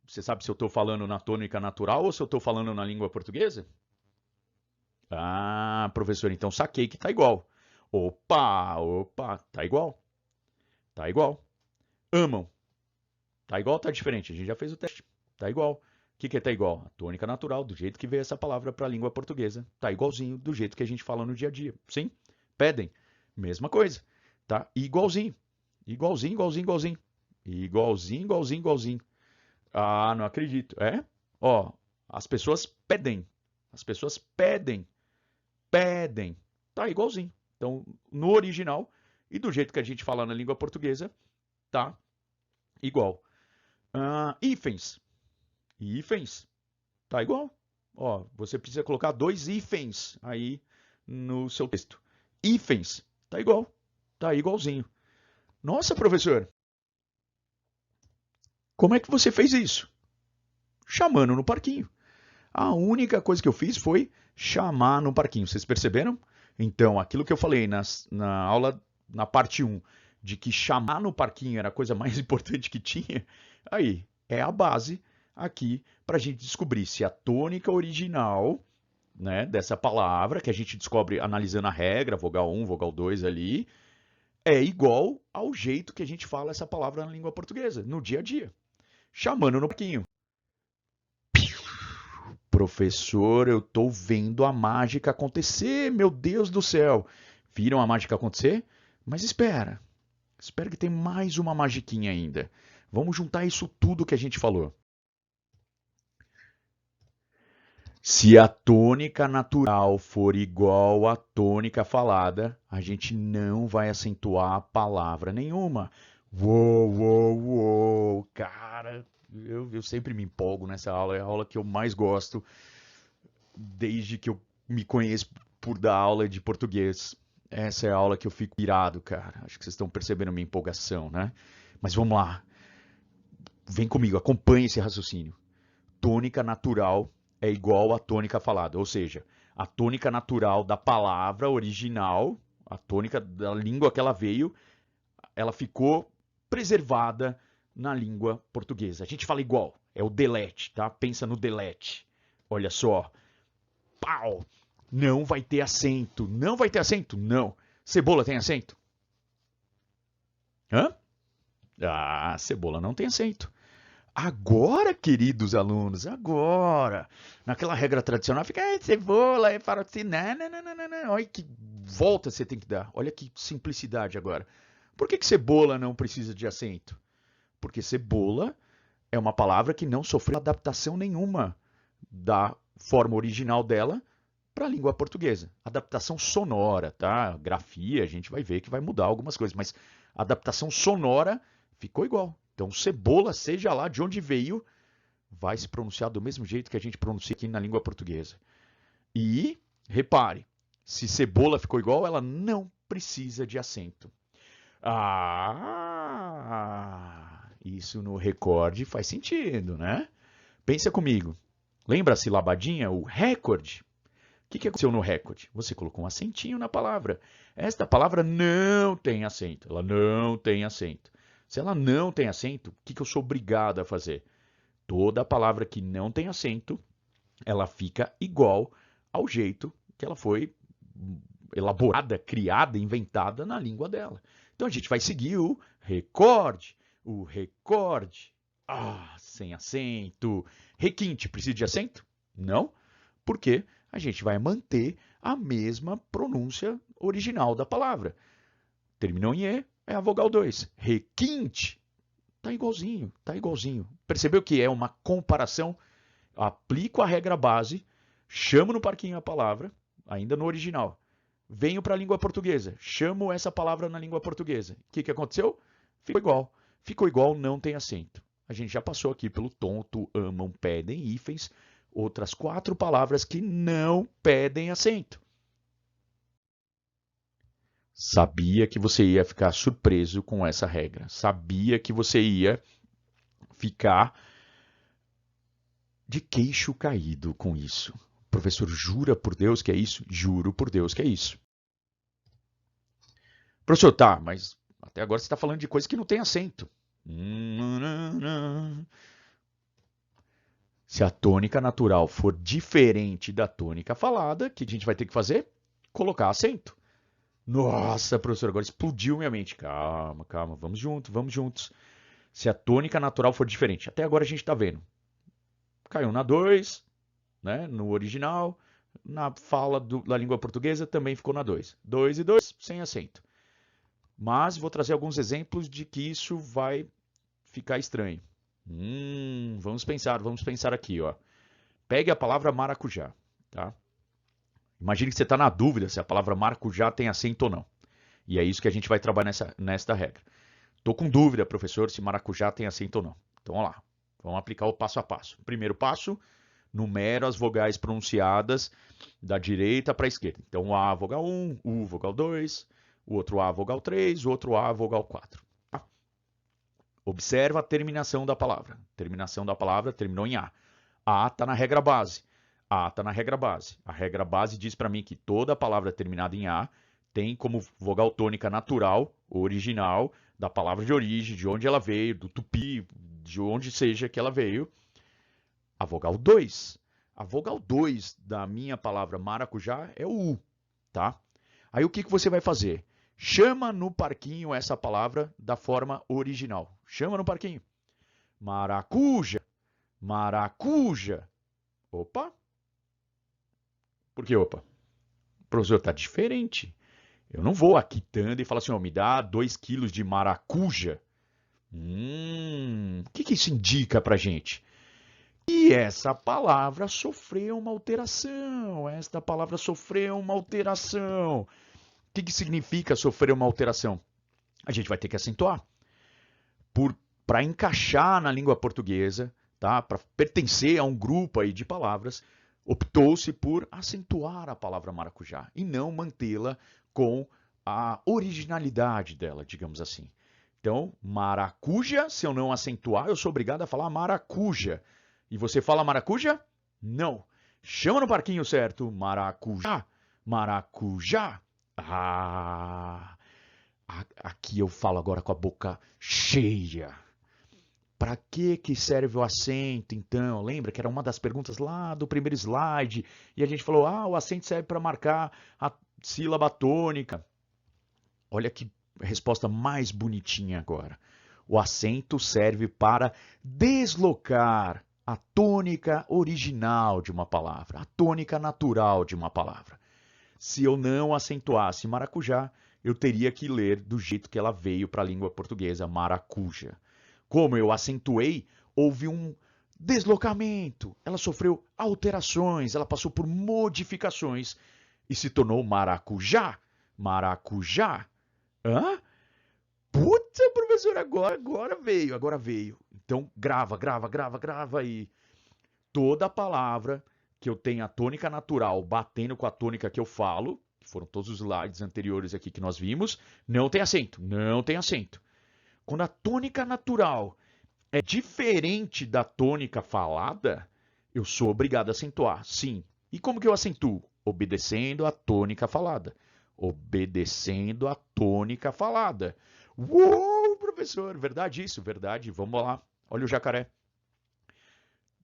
Speaker 1: você sabe se eu estou falando na tônica natural ou se eu estou falando na língua portuguesa? Ah, professor, então saquei que tá igual. Opa, tá igual. Tá igual. Amam. Tá igual ou tá diferente? A gente já fez o teste. Tá igual. O que é tá igual? A tônica natural, do jeito que veio essa palavra para a língua portuguesa. Tá igualzinho do jeito que a gente fala no dia a dia. Sim? Pedem. Mesma coisa. Tá igualzinho. Igualzinho, igualzinho, igualzinho. Igualzinho, igualzinho, igualzinho. Ah, não acredito. É? Ó, as pessoas pedem. As pessoas pedem. Pedem. Tá igualzinho. Então, no original e do jeito que a gente fala na língua portuguesa, tá igual. Hífens. Hífens. Tá igual. Ó, você precisa colocar 2 hífens aí no seu texto. Hífens. Tá igual. Tá igualzinho. Nossa, professor, como é que você fez isso? Chamando no parquinho. A única coisa que eu fiz foi chamar no parquinho. Vocês perceberam? Então, aquilo que eu falei na aula, na parte 1, de que chamar no parquinho era a coisa mais importante que tinha, aí é a base aqui para a gente descobrir se a tônica original, né, dessa palavra, que a gente descobre analisando a regra, vogal 1, vogal 2 ali, é igual ao jeito que a gente fala essa palavra na língua portuguesa, no dia a dia. Chamando no parquinho. Professor, eu tô vendo a mágica acontecer, meu Deus do céu. Viram a mágica acontecer? Mas espera que tem mais uma magiquinha ainda. Vamos juntar isso tudo que a gente falou. Se a tônica natural for igual à tônica falada, a gente não vai acentuar palavra nenhuma. Uou, uou, uou. Cara, eu sempre me empolgo nessa aula. É a aula que eu mais gosto desde que eu me conheço por dar aula de português. Essa é a aula que eu fico irado, cara. Acho que vocês estão percebendo a minha empolgação, né? Mas vamos lá. Vem comigo, acompanhe esse raciocínio. Tônica natural é igual à tônica falada, ou seja, a tônica natural da palavra original, a tônica da língua que ela veio, ela ficou preservada na língua portuguesa. A gente fala igual, é o delete, tá? Pensa no delete. Olha só. Pau! Não vai ter acento. Não vai ter acento? Não. Cebola tem acento? Hã? Ah, cebola não tem acento. Agora, queridos alunos, agora. Naquela regra tradicional, fica cebola, e fala assim, não. Olha que volta você tem que dar. Olha que simplicidade agora. Por que cebola não precisa de acento? Porque cebola é uma palavra que não sofreu adaptação nenhuma da forma original dela para a língua portuguesa. Adaptação sonora, tá? Grafia, a gente vai ver que vai mudar algumas coisas, mas a adaptação sonora ficou igual. Então, cebola, seja lá de onde veio, vai se pronunciar do mesmo jeito que a gente pronuncia aqui na língua portuguesa. E, repare, se cebola ficou igual, ela não precisa de acento. Ah, isso no recorde faz sentido, né? Pensa comigo. Lembra a silabadinha, o recorde? O que aconteceu no recorde? Você colocou um acentinho na palavra. Esta palavra não tem acento. Ela não tem acento. Se ela não tem acento, o que eu sou obrigado a fazer? Toda palavra que não tem acento, ela fica igual ao jeito que ela foi elaborada, criada, inventada na língua dela. Então a gente vai seguir o recorde. O recorde. Ah, sem acento. Requinte, precisa de acento? Não. Por quê? A gente vai manter a mesma pronúncia original da palavra. Terminou em E, é a vogal 2. Requinte, tá igualzinho, tá igualzinho. Percebeu que é uma comparação? Aplico a regra base, chamo no parquinho a palavra, ainda no original. Venho para a língua portuguesa, chamo essa palavra na língua portuguesa. O que aconteceu? Ficou igual. Ficou igual, não tem acento. A gente já passou aqui pelo tonto, amam, pedem, hífens, outras 4 palavras que não pedem acento. Sabia que você ia ficar surpreso com essa regra. Sabia que você ia ficar de queixo caído com isso. O professor jura por Deus que é isso? Juro por Deus que é isso. Professor, tá, mas até agora você está falando de coisa que não tem acento. Se a tônica natural for diferente da tônica falada, o que a gente vai ter que fazer? Colocar acento. Nossa, professor, agora explodiu minha mente. Calma, calma, vamos juntos, vamos juntos. Se a tônica natural for diferente, até agora a gente está vendo. Caiu na 2, né, no original, na fala da língua portuguesa também ficou na 2. 2 e 2, sem acento. Mas vou trazer alguns exemplos de que isso vai ficar estranho. Vamos pensar aqui, ó. Pegue a palavra maracujá, tá? Imagine que você está na dúvida se a palavra maracujá tem acento ou não. E é isso que a gente vai trabalhar nesta regra. Estou com dúvida, professor, se maracujá tem acento ou não. Então, vamos lá. Vamos aplicar o passo a passo. Primeiro passo, numero as vogais pronunciadas da direita para a esquerda. Então, A, vogal 1, U, vogal 2, o outro A, vogal 3, o outro A, vogal 4. Observa a terminação da palavra. Terminação da palavra terminou em A. A está na regra base. A está na regra base. A regra base diz para mim que toda palavra terminada em A tem como vogal tônica natural, original, da palavra de origem, de onde ela veio, do tupi, de onde seja que ela veio, a vogal 2. A vogal 2 da minha palavra maracujá é o U, tá? Aí o que você vai fazer? Chama no parquinho essa palavra da forma original. Chama no parquinho. Maracuja. Maracuja. Opa. Por que opa? O professor, tá diferente. Eu não vou aqui tanto e falar assim, me dá 2 quilos de maracuja. O que isso indica pra gente? E essa palavra sofreu uma alteração. Esta palavra sofreu uma alteração. O que significa sofrer uma alteração? A gente vai ter que acentuar. Para encaixar na língua portuguesa, tá? Para pertencer a um grupo aí de palavras, optou-se por acentuar a palavra maracujá e não mantê-la com a originalidade dela, digamos assim. Então, maracuja, se eu não acentuar, eu sou obrigado a falar maracuja. E você fala maracuja? Não. Chama no parquinho certo. Maracujá. Maracujá. Aqui eu falo agora com a boca cheia. Para que serve o acento, então? Lembra que era uma das perguntas lá do primeiro slide. E a gente falou, o acento serve para marcar a sílaba tônica. Olha que resposta mais bonitinha agora. O acento serve para deslocar a tônica original de uma palavra, a tônica natural de uma palavra. Se eu não acentuasse maracujá, eu teria que ler do jeito que ela veio para a língua portuguesa, maracuja. Como eu acentuei, houve um deslocamento, ela sofreu alterações, ela passou por modificações e se tornou maracujá. Maracujá. Hã? Puta, professor, agora veio. Então, grava aí. Toda palavra que eu tenha a tônica natural batendo com a tônica que eu falo, que foram todos os slides anteriores aqui que nós vimos, não tem acento. Quando a tônica natural é diferente da tônica falada, eu sou obrigado a acentuar, sim. E como que eu acentuo? Obedecendo a tônica falada. Obedecendo a tônica falada. Uou, professor, verdade isso, verdade. Vamos lá. Olha o jacaré.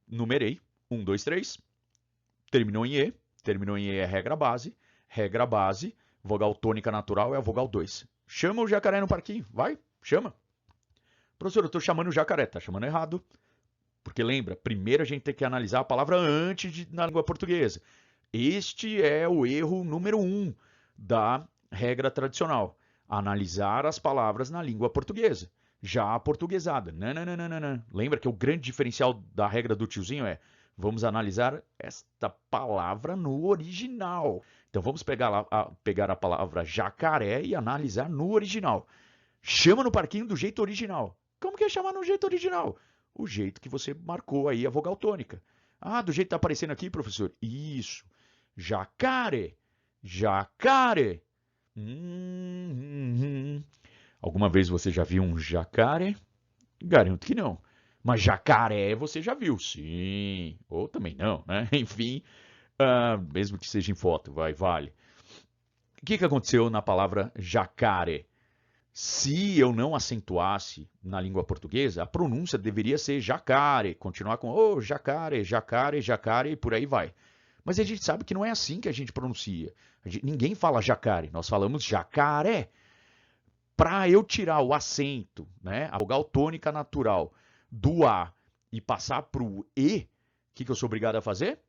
Speaker 1: Numerei. 1, 2, 3. Terminou em E. Terminou em E é regra base. Regra base. Vogal tônica natural é a vogal 2. Chama o jacaré no parquinho. Vai, chama. Professor, eu estou chamando o jacaré. Tá chamando errado. Porque lembra, primeiro a gente tem que analisar a palavra antes na língua portuguesa. Este é o erro número 1 da regra tradicional. Analisar as palavras na língua portuguesa. Já aportuguesada. Não. Lembra que o grande diferencial da regra do tiozinho é vamos analisar esta palavra no original. Então vamos pegar a palavra jacaré e analisar no original. Chama no parquinho do jeito original. Como que é chamar no jeito original? O jeito que você marcou aí a vogal tônica. Do jeito que está aparecendo aqui, professor. Isso. Jacare. Jacare. Alguma vez você já viu um jacaré? Garanto que não. Mas jacaré você já viu, sim. Ou também não, né? Enfim, mesmo que seja em foto, vale. O que aconteceu na palavra jacaré? Se eu não acentuasse na língua portuguesa, a pronúncia deveria ser jacare, continuar com jacare, jacare, jacare e por aí vai. Mas a gente sabe que não é assim que a gente pronuncia. Ninguém fala jacare, nós falamos jacaré. Para eu tirar o acento, né, a vogal tônica natural do A e passar para o E, o que eu sou obrigado a fazer?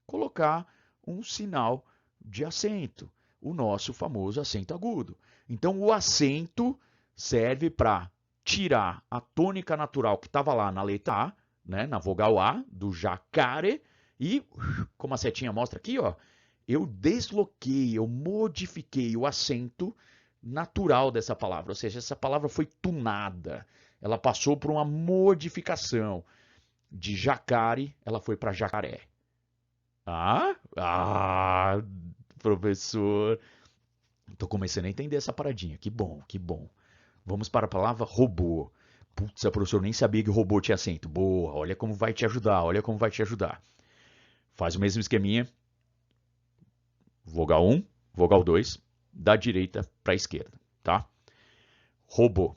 Speaker 1: Colocar um sinal de acento, o nosso famoso acento agudo. Então, o acento serve para tirar a tônica natural que estava lá na letra A, né, na vogal A, do jacare, e, como a setinha mostra aqui, eu desloquei, eu modifiquei o acento natural dessa palavra. Ou seja, essa palavra foi tunada. Ela passou por uma modificação. De jacare, ela foi para jacaré. Professor. Estou começando a entender essa paradinha. Que bom. Vamos para a palavra robô. Putz, professor, eu nem sabia que o robô tinha acento. Boa, olha como vai te ajudar, olha como vai te ajudar. Faz o mesmo esqueminha. Vogal 1, vogal 2, da direita para a esquerda, tá? Robô.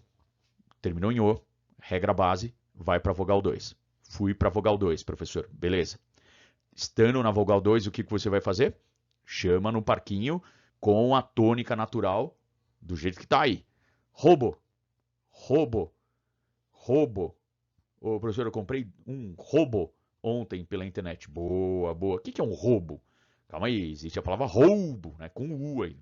Speaker 1: Terminou em O, regra base, vai para vogal 2. Fui para vogal 2, professor. Beleza. Estando na vogal 2, o que você vai fazer? Chama no parquinho com a tônica natural do jeito que tá aí. Robô. Robô. Robô. Ô, professor, eu comprei um robô ontem pela internet. Boa, boa. O que é um roubo? Calma aí, existe a palavra roubo, né? Com U aí.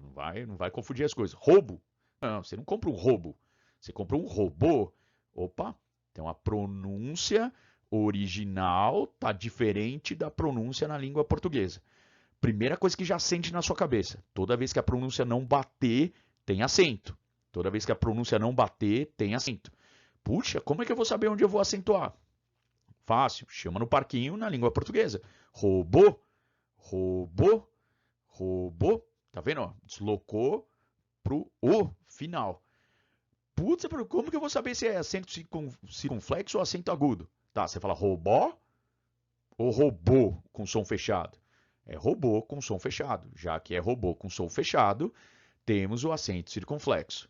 Speaker 1: Não vai confundir as coisas. Roubo. Não, você não compra um roubo. Você compra um robô. Opa, então a pronúncia original tá diferente da pronúncia na língua portuguesa. Primeira coisa que já sente na sua cabeça. Toda vez que a pronúncia não bater, tem acento. Toda vez que a pronúncia não bater, tem acento. Puxa, como é que eu vou saber onde eu vou acentuar? Fácil, chama no parquinho na língua portuguesa. Robô, robô, robô. Tá vendo? Ó? Deslocou pro O final. Putz, como que eu vou saber se é acento circunflexo ou acento agudo? Tá, você fala robô ou robô com som fechado? É robô com som fechado. Já que é robô com som fechado, temos o acento circunflexo.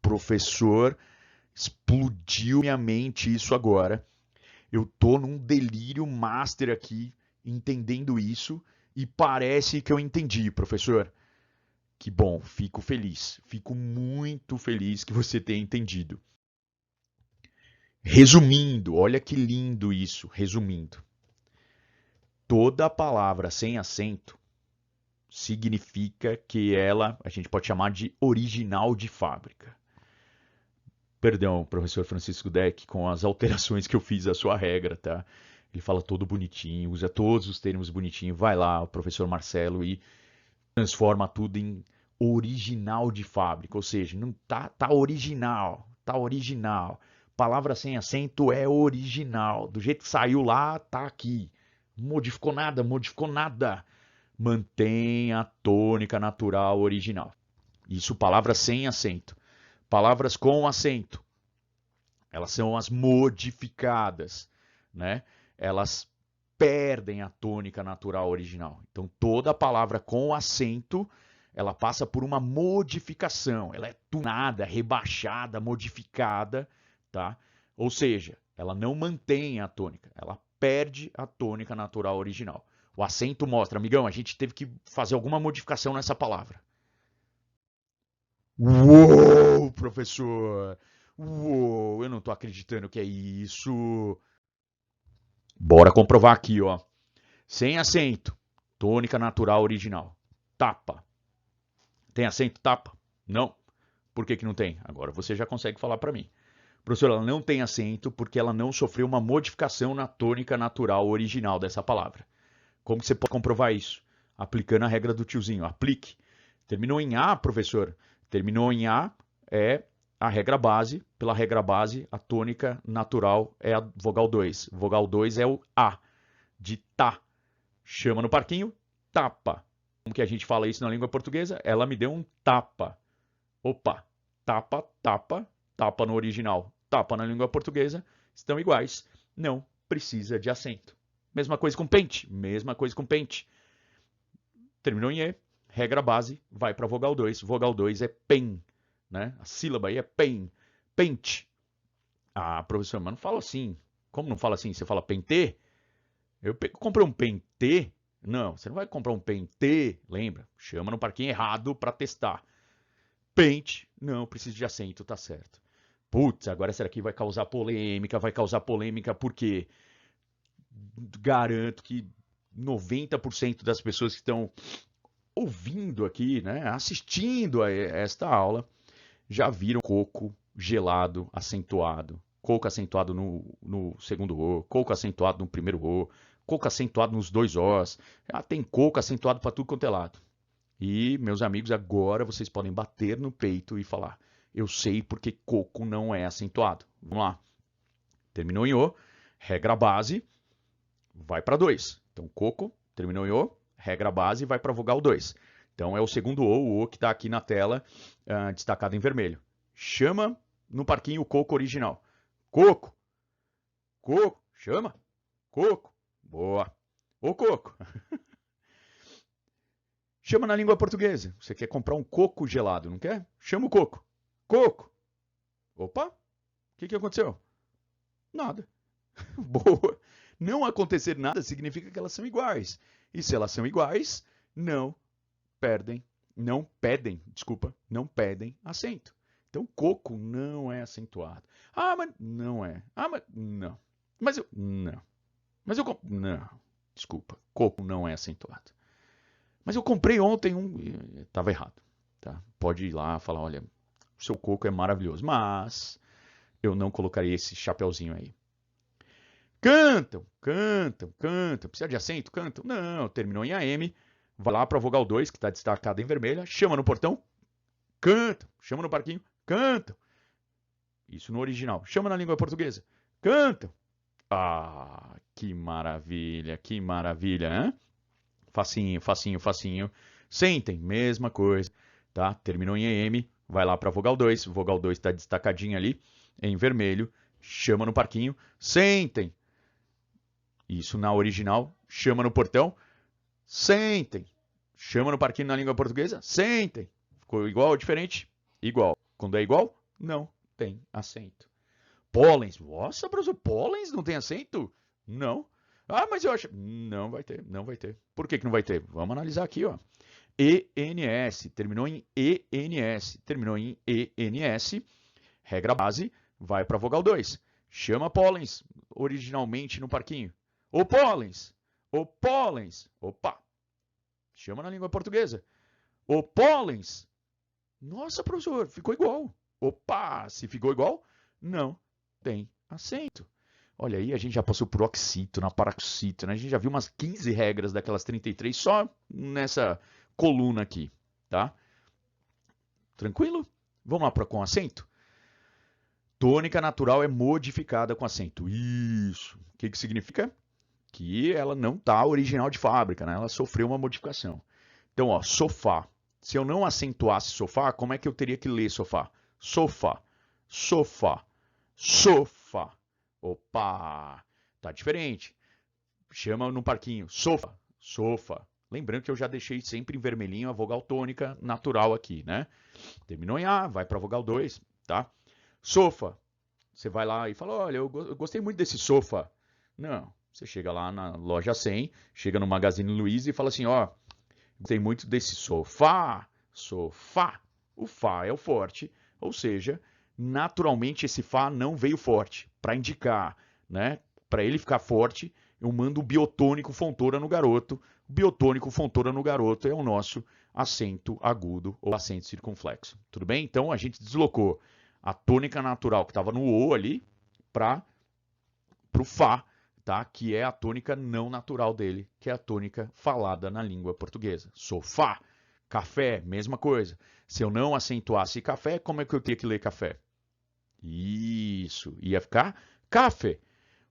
Speaker 1: Professor, explodiu minha mente isso agora. Eu tô num delírio master aqui, entendendo isso, e parece que eu entendi, professor. Que bom, fico feliz. Fico muito feliz que você tenha entendido. Resumindo, olha que lindo isso, resumindo. Toda palavra sem acento significa que ela, a gente pode chamar de original de fábrica. Perdão, professor Francisco Deck, com as alterações que eu fiz à sua regra, tá? Ele fala todo bonitinho, usa todos os termos bonitinho. Vai lá, o professor Marcelo, e transforma tudo em original de fábrica. Ou seja, não tá original, tá original. Palavra sem acento é original. Do jeito que saiu lá, tá aqui. Modificou nada, modificou nada. Mantém a tônica natural original. Isso, palavras sem acento. Palavras com acento, elas são as modificadas, né? Elas perdem a tônica natural original. Então, toda palavra com acento, ela passa por uma modificação. Ela é tunada, rebaixada, modificada, tá? Ou seja, ela não mantém a tônica, ela perde a tônica natural original. O acento mostra, amigão, a gente teve que fazer alguma modificação nessa palavra. Uou, professor! Uou, eu não tô acreditando que é isso. Bora comprovar aqui, ó. Sem acento. Tônica natural original. Tapa. Tem acento tapa? Não. Por que que não tem? Agora você já consegue falar para mim. Professor, ela não tem acento porque ela não sofreu uma modificação na tônica natural original dessa palavra. Como que você pode comprovar isso? Aplicando a regra do tiozinho. Aplique. Terminou em A, professor? Terminou em A é a regra base. Pela regra base, a tônica natural é a vogal 2. Vogal 2 é o A, de tá. Chama no parquinho, tapa. Como que a gente fala isso na língua portuguesa? Ela me deu um tapa. Opa, tapa, tapa, tapa no original, tapa na língua portuguesa, estão iguais. Não precisa de acento. Mesma coisa com pente, mesma coisa com pente. Terminou em E, regra base, vai para vogal 2. Vogal 2 é pen, né? A sílaba aí é pen, pente. Ah, professor, mas não fala assim. Como não fala assim? Você fala pentê? Eu comprei um pentê? Não, você não vai comprar um pentê, lembra? Chama no parquinho errado para testar. Pente, não, precisa de acento, tá certo. Putz, agora essa aqui vai causar polêmica porque garanto que 90% das pessoas que estão ouvindo aqui, né, assistindo a esta aula, já viram coco gelado acentuado. Coco acentuado no segundo O, coco acentuado no primeiro O, coco acentuado nos dois Os. Já tem coco acentuado para tudo quanto é lado. E, meus amigos, agora vocês podem bater no peito e falar: eu sei porque coco não é acentuado. Vamos lá. Terminou em O, regra base, vai para 2. Então, coco, terminou em O, regra base, vai para vogal 2. Então é o segundo o O que está aqui na tela, destacado em vermelho. Chama no parquinho o coco original. Coco. Coco. Chama. Coco. Boa. Ô coco. Chama na língua portuguesa. Você quer comprar um coco gelado, não quer? Chama o coco. Coco. Opa. O que aconteceu? Nada. Boa. Não acontecer nada significa que elas são iguais. E se elas são iguais, não pedem acento. Então, coco não é acentuado. Ah, mas não é. Ah, mas não. Mas eu, não. Mas eu, não. Desculpa, coco não é acentuado. Mas eu comprei ontem um, estava errado. Tá? Pode ir lá e falar, olha, o seu coco é maravilhoso, mas eu não colocaria esse chapeuzinho aí. Cantam. Precisa de acento? Cantam. Não, terminou em AM. Vai lá para a vogal 2, que está destacada em vermelha. Chama no portão. Cantam. Chama no parquinho. Cantam. Isso no original. Chama na língua portuguesa. Cantam. Ah, que maravilha, hein? Facinho. Sentem, mesma coisa. Tá? Terminou em AM. Vai lá para a vogal 2. Vogal 2 está destacadinha ali em vermelho. Chama no parquinho. Sentem. Isso na original, chama no portão, sentem. Chama no parquinho na língua portuguesa, sentem. Ficou igual ou diferente? Igual. Quando é igual, não tem acento. Póllens. Nossa, professor, póllens não tem acento? Não. Ah, mas eu acho... Não vai ter. Por que não vai ter? Vamos analisar aqui, ó. ENS, terminou em ENS. Regra base, vai para a vogal 2. Chama póllens, originalmente no parquinho. Ô póllens! Opa! Chama na língua portuguesa. Ô póllens! Nossa, professor, ficou igual. Opa! Se ficou igual, não tem acento. Olha aí, a gente já passou por oxítono, paroxítono, a gente já viu umas 15 regras daquelas 33 só nessa coluna aqui, tá? Tranquilo? Vamos lá para com acento? Tônica natural é modificada com acento. Isso. O que significa? Que ela não está original de fábrica, né? Ela sofreu uma modificação. Então, ó, sofá. Se eu não acentuasse sofá, como é que eu teria que ler sofá? Sofá. Opa! Tá diferente. Chama no parquinho. Sofa. Lembrando que eu já deixei sempre em vermelhinho a vogal tônica natural aqui, né? Terminou em A, vai para a vogal 2, tá? Sofa. Você vai lá e fala, olha, eu gostei muito desse sofá. Não. Você chega lá na loja 100, chega no Magazine Luiza e fala assim, ó, gostei muito desse sofá. O Fá é o forte, ou seja, naturalmente esse Fá não veio forte, para indicar, né? Para ele ficar forte, eu mando o biotônico fontora no garoto. O biotônico fontora no garoto é o nosso acento agudo ou acento circunflexo. Tudo bem? Então a gente deslocou a tônica natural que estava no O ali para o Fá, tá? Que é a tônica não natural dele, que é a tônica falada na língua portuguesa. Sofá, café, mesma coisa. Se eu não acentuasse café, como é que eu teria que ler café? Isso, ia ficar café.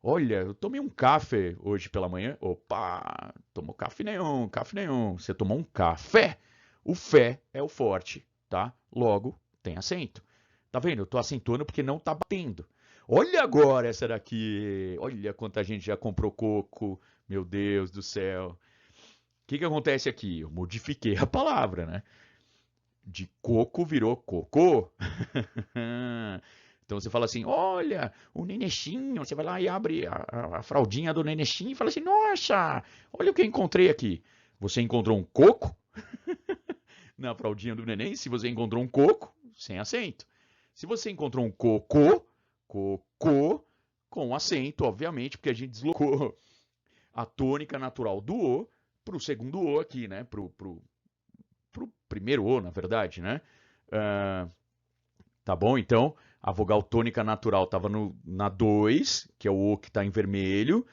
Speaker 1: Olha, eu tomei um café hoje pela manhã. Opa, tomou café nenhum. Você tomou um café. O fé é o forte, tá? Logo, tem acento. Tá vendo? Eu tô acentuando porque não tá batendo. Olha agora essa daqui. Olha quanta gente já comprou coco. Meu Deus do céu. O que acontece aqui? Eu modifiquei a palavra, né? De coco virou cocô. Então você fala assim, olha, o nenechinho. Você vai lá e abre a fraldinha do nenechinho e fala assim, nossa, olha o que eu encontrei aqui. Você encontrou um coco na fraldinha do neném. Se você encontrou um coco, sem acento. Se você encontrou um cocô com acento, obviamente, porque a gente deslocou a tônica natural do O para o segundo O aqui, né? Para o primeiro O, na verdade, né? Tá bom? Então, a vogal tônica natural estava na 2, que é o O que está em vermelho.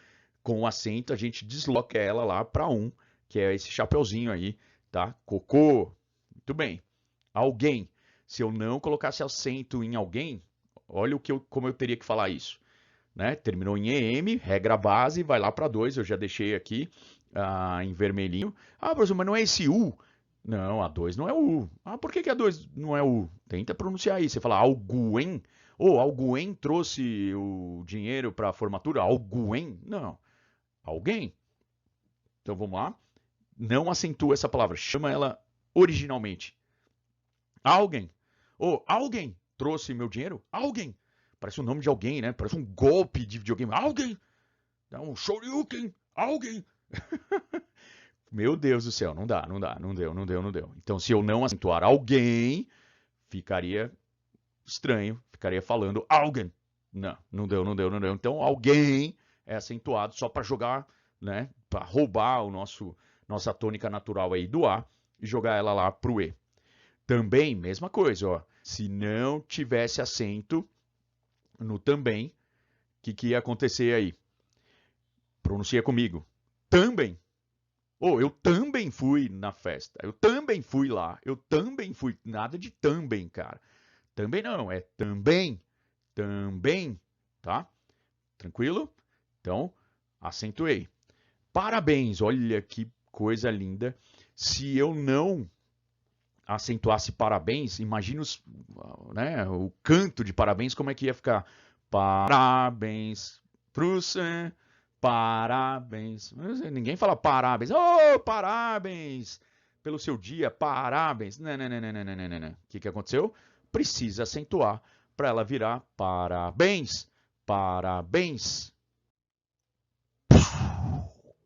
Speaker 1: Com o acento, a gente desloca ela lá para 1, que é esse chapeuzinho aí, tá? Cocô. Muito bem. Alguém. Se eu não colocasse acento em alguém, olha como eu teria que falar isso. Né? Terminou em EM, regra base, vai lá para 2, eu já deixei aqui em vermelhinho. Ah, professor, mas não é esse U? Não, A2 não é o U. Ah, por que que A2 não é o U? Tenta pronunciar aí. Você fala alguém. Ou alguém trouxe o dinheiro para a formatura? Alguém? Não. Alguém. Então vamos lá. Não acentua essa palavra. Chama ela originalmente. Alguém. Ou alguém trouxe meu dinheiro? Alguém. Parece o nome de alguém, né? Parece um golpe de videogame. Alguém. Dá um shoryuken. Alguém. Meu Deus do céu, não dá, não dá, não deu, não deu, não deu. Então, se eu não acentuar alguém, ficaria estranho, ficaria falando alguém. Não, não deu, não deu, não deu. Então, alguém é acentuado só para jogar, né? Para roubar o nossa tônica natural aí do A e jogar ela lá pro E. Também, mesma coisa, ó. Se não tivesse acento no também, o que ia acontecer aí? Pronuncia comigo. Também. Ou eu também fui na festa. Eu também fui lá. Eu também fui. Nada de também, cara. Também não, é também. Também, tá? Tranquilo? Então, acentuei. Parabéns, olha que coisa linda. Se eu não acentuasse parabéns, imagina né, o canto de parabéns, como é que ia ficar? Parabéns pro Sam, parabéns. Ninguém fala parabéns. Oh, parabéns pelo seu dia, parabéns. Não, não, não, não, não, não, não, não. O que aconteceu? Precisa acentuar para ela virar parabéns, parabéns.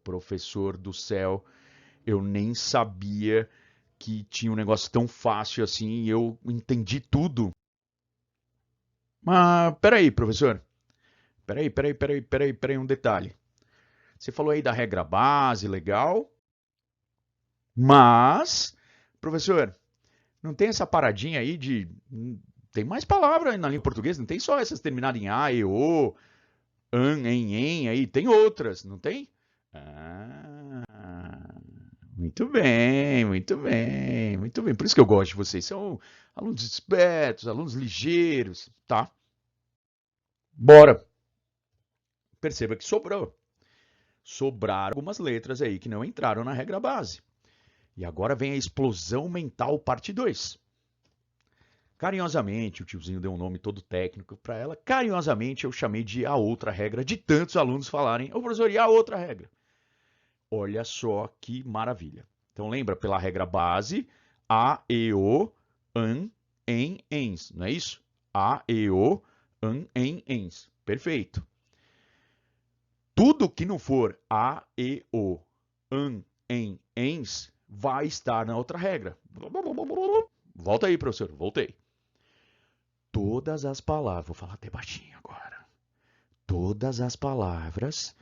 Speaker 1: Professor do céu, eu nem sabia que tinha um negócio tão fácil assim e eu entendi tudo. Mas peraí, professor. Peraí, um detalhe. Você falou aí da regra base, legal, mas, professor, não tem essa paradinha aí de. Tem mais palavras na língua portuguesa, não tem só essas terminadas em A, E, O, em aí, tem outras, não tem? Ah, muito bem, muito bem, muito bem. Por isso que eu gosto de vocês. São alunos espertos, alunos ligeiros, tá? Bora. Perceba que sobrou. Sobraram algumas letras aí que não entraram na regra base. E agora vem a explosão mental parte 2. Carinhosamente, o tiozinho deu um nome todo técnico para ela. Carinhosamente, eu chamei de a outra regra, de tantos alunos falarem, ô professor, e a outra regra? Olha só que maravilha. Então lembra, pela regra base, A, E, O, AN, EN, ENS, não é isso? A, E, O, AN, EN, ENS. Perfeito. Tudo que não for A, E, O, AN, EN, ENS vai estar na outra regra. Volta aí, professor. Voltei. Todas as palavras, vou falar até baixinho agora. Todas as palavras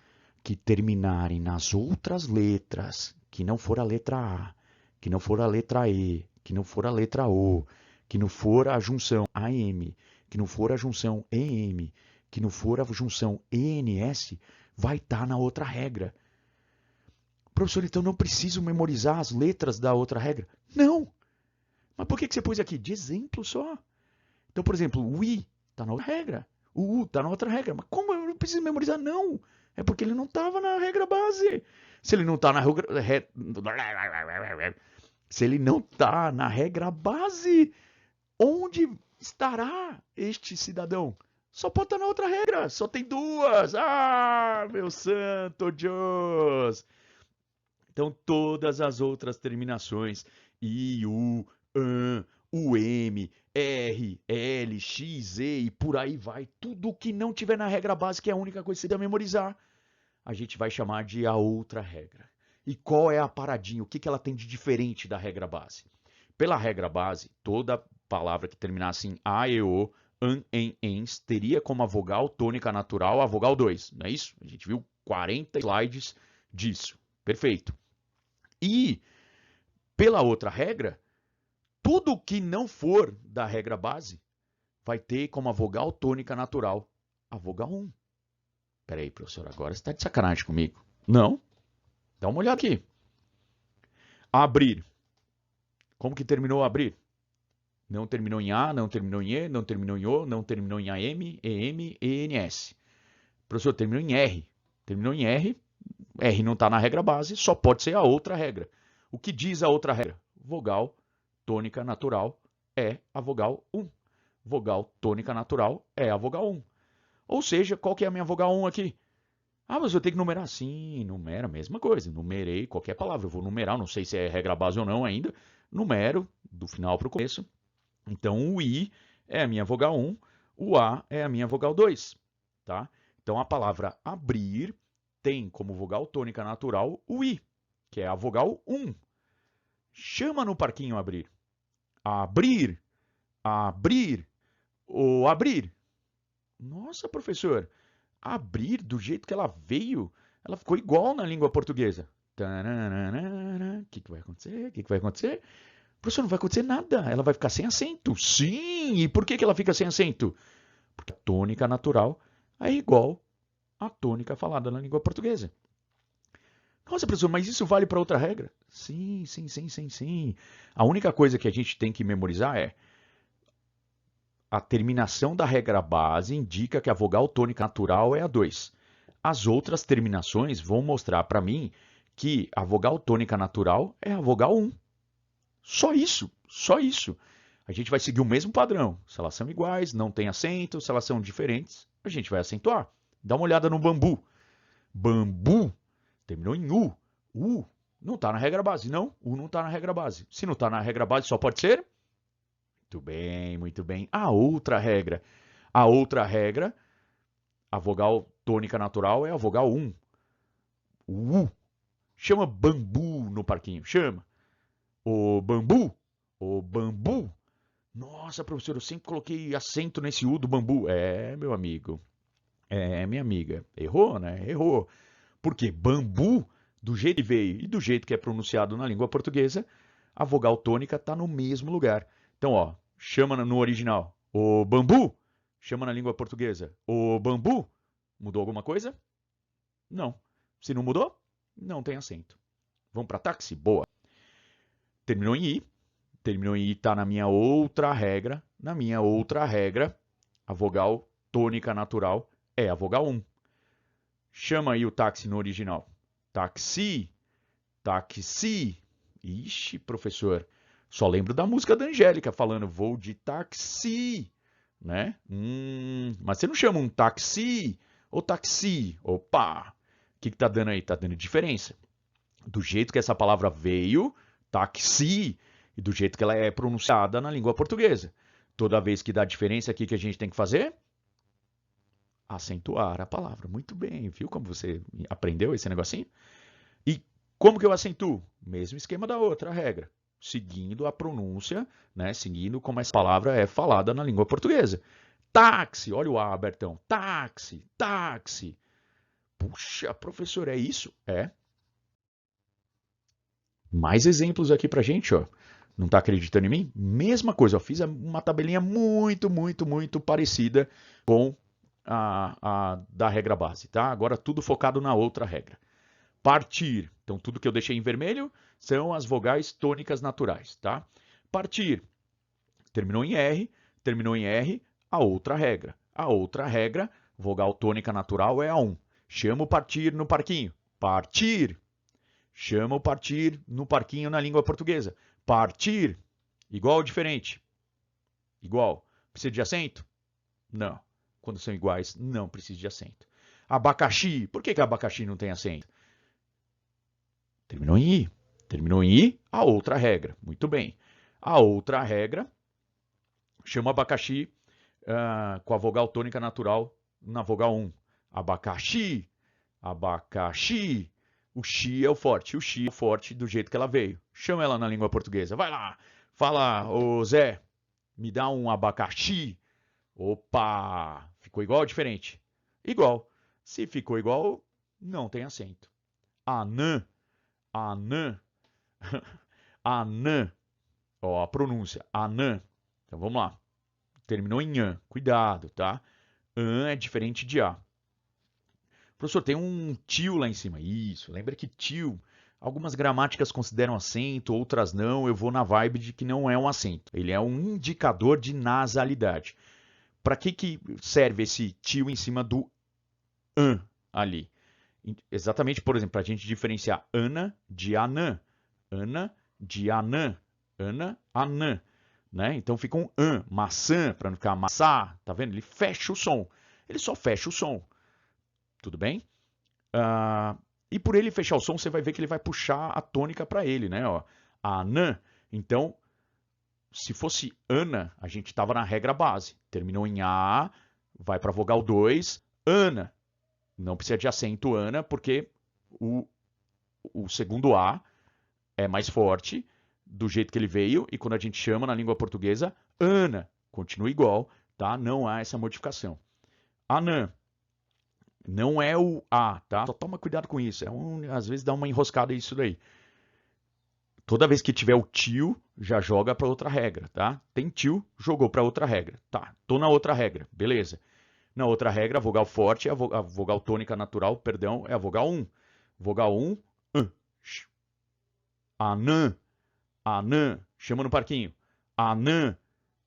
Speaker 1: que terminarem nas outras letras, que não for a letra A, que não for a letra E, que não for a letra O, que não for a junção AM, que não for a junção EM, que não for a junção ENS, vai estar na outra regra. Professor, então não preciso memorizar as letras da outra regra? Não! Mas por que você pôs aqui? De exemplo só. Então, por exemplo, o I está na outra regra. O U está na outra regra. Mas como eu não preciso memorizar? Não! É porque ele não estava na regra base. Se ele não está na regra. Se ele não está na regra base, onde estará este cidadão? Só pode estar na outra regra. Só tem duas. Ah, meu santo Deus! Então, todas as outras terminações, I, U, AN, UM, R, L, X, E e por aí vai, tudo que não tiver na regra básica é a única coisa que você deve memorizar, a gente vai chamar de a outra regra. E qual é a paradinha? O que ela tem de diferente da regra base? Pela regra base, toda palavra que terminasse em A, E, O, AN, EN, ENS, teria como a vogal tônica natural a vogal 2, não é isso? A gente viu 40 slides disso. Perfeito. E, pela outra regra, tudo que não for da regra base vai ter como a vogal tônica natural a vogal 1. Peraí, professor, agora você está de sacanagem comigo. Não. Dá uma olhada aqui. Abrir. Como que terminou abrir? Não terminou em A, não terminou em E, não terminou em O, não terminou em AM, EM, ENS. Professor, terminou em R. Terminou em R. R não está na regra base, só pode ser a outra regra. O que diz a outra regra? vogal tônica natural é a vogal 1. Vogal tônica natural é a vogal 1. Ou seja, qual que é a minha vogal 1 aqui? Ah, mas eu tenho que numerar. Sim, numera, mesma coisa. Numerei qualquer palavra. Eu vou numerar, não sei se é regra base ou não ainda. Numero do final para o começo. Então, o I é a minha vogal 1, o A é a minha vogal 2. Tá? Então, a palavra abrir tem como vogal tônica natural o I, que é a vogal 1. Chama no parquinho abrir. Abrir, abrir, ou abrir. Nossa, professor, abrir do jeito que ela veio, ela ficou igual na língua portuguesa. O que vai acontecer? O que vai acontecer? Professor, não vai acontecer nada. Ela vai ficar sem acento. Sim! E por que ela fica sem acento? Porque a tônica natural é igual à tônica falada na língua portuguesa. Nossa, professor, mas isso vale para outra regra? Sim, sim, sim, sim, sim. A única coisa que a gente tem que memorizar é a terminação da regra base indica que a vogal tônica natural é a 2. As outras terminações vão mostrar para mim que a vogal tônica natural é a vogal 1. Só isso, só isso. A gente vai seguir o mesmo padrão. Se elas são iguais, não tem acento. Se elas são diferentes, a gente vai acentuar. Dá uma olhada no bambu. Bambu terminou em U. U não está na regra base. Não, U não está na regra base. Se não está na regra base, só pode ser? Muito bem, muito bem. A outra regra. A outra regra, a vogal tônica natural é a vogal 1. O U. Chama bambu no parquinho. Chama. O bambu. O bambu. Nossa, professor, eu sempre coloquei acento nesse U do bambu. É, meu amigo. É, minha amiga. Errou, né? Errou. Porque bambu, do jeito que veio e do jeito que é pronunciado na língua portuguesa, a vogal tônica está no mesmo lugar. Então, ó, chama no original o bambu, chama na língua portuguesa o bambu. Mudou alguma coisa? Não. Se não mudou, não tem acento. Vamos para táxi? Boa. Terminou em I. Terminou em I, está na minha outra regra. Na minha outra regra, a vogal tônica natural é a vogal 1. Chama aí o táxi no original. Táxi, táxi. Ixi, professor, só lembro da música da Angélica falando vou de táxi, né? Mas você não chama um táxi ou táxi? Opa, o que tá dando aí? Tá dando diferença. Do jeito que essa palavra veio, táxi, e do jeito que ela é pronunciada na língua portuguesa. Toda vez que dá diferença aqui, que a gente tem que fazer? Acentuar a palavra. Muito bem, viu como você aprendeu esse negocinho? E como que eu acentuo? Mesmo esquema da outra regra. Seguindo a pronúncia, né? Seguindo como essa palavra é falada na língua portuguesa. Táxi, olha o A, Bertão. Táxi, táxi. Puxa, professor, é isso? É. Mais exemplos aqui pra gente, ó. Não está acreditando em mim? Mesma coisa, eu fiz uma tabelinha muito parecida com a da regra base, tá? Agora tudo focado na outra regra. Partir. Então tudo que eu deixei em vermelho são as vogais tônicas naturais, tá? Partir. Terminou em R, a outra regra. A outra regra, vogal tônica natural é a 1. Chama o partir no parquinho. Partir. Chama o partir no parquinho na língua portuguesa. Partir. Igual ou diferente? Igual. Precisa de acento? Não. Quando são iguais, não precisa de acento. Abacaxi. Por que abacaxi não tem acento? Terminou em I. Terminou em I, a outra regra. Muito bem. A outra regra chama abacaxi com a vogal tônica natural na vogal 1. Abacaxi. Abacaxi. O xi é o forte. O xi é o forte do jeito que ela veio. Chama ela na língua portuguesa. Vai lá. Fala, ô Zé, me dá um abacaxi. Opa! Ficou igual ou diferente? Igual. Se ficou igual, não tem acento. Anã. Anã. Anã. Ó, a pronúncia. Anã. Então vamos lá. Terminou em an. Cuidado, tá? An é diferente de A. Professor, tem um tio lá em cima. Isso, lembra que tio, algumas gramáticas consideram acento, outras não. Eu vou na vibe de que não é um acento. Ele é um indicador de nasalidade. Para que serve esse tio em cima do an ali? Exatamente, por exemplo, para a gente diferenciar Ana de Anã. Ana de Anã. ana, anã, né? Então fica um an, maçã, para não ficar maçã, tá vendo? Ele fecha o som. Ele só fecha o som. Tudo bem? E por ele fechar o som, você vai ver que ele vai puxar a tônica para ele, né? Ó, anã. Então, se fosse ana, a gente estava na regra base. Terminou em A, vai para a vogal 2, ana. Não precisa de acento ana, porque o segundo A é mais forte do jeito que ele veio, e quando a gente chama na língua portuguesa, ana. Continua igual, tá? Não há essa modificação. Anã. Não é o A, tá? Só toma cuidado com isso. Às vezes dá uma enroscada isso daí. Toda vez que tiver o tio, já joga para outra regra, tá? Tem tio, jogou para outra regra. Tá, tô na outra regra, beleza. Na outra regra, a vogal forte, a vogal tônica natural, perdão, é a vogal 1. Vogal 1, anã, anã, chama no parquinho. Anã,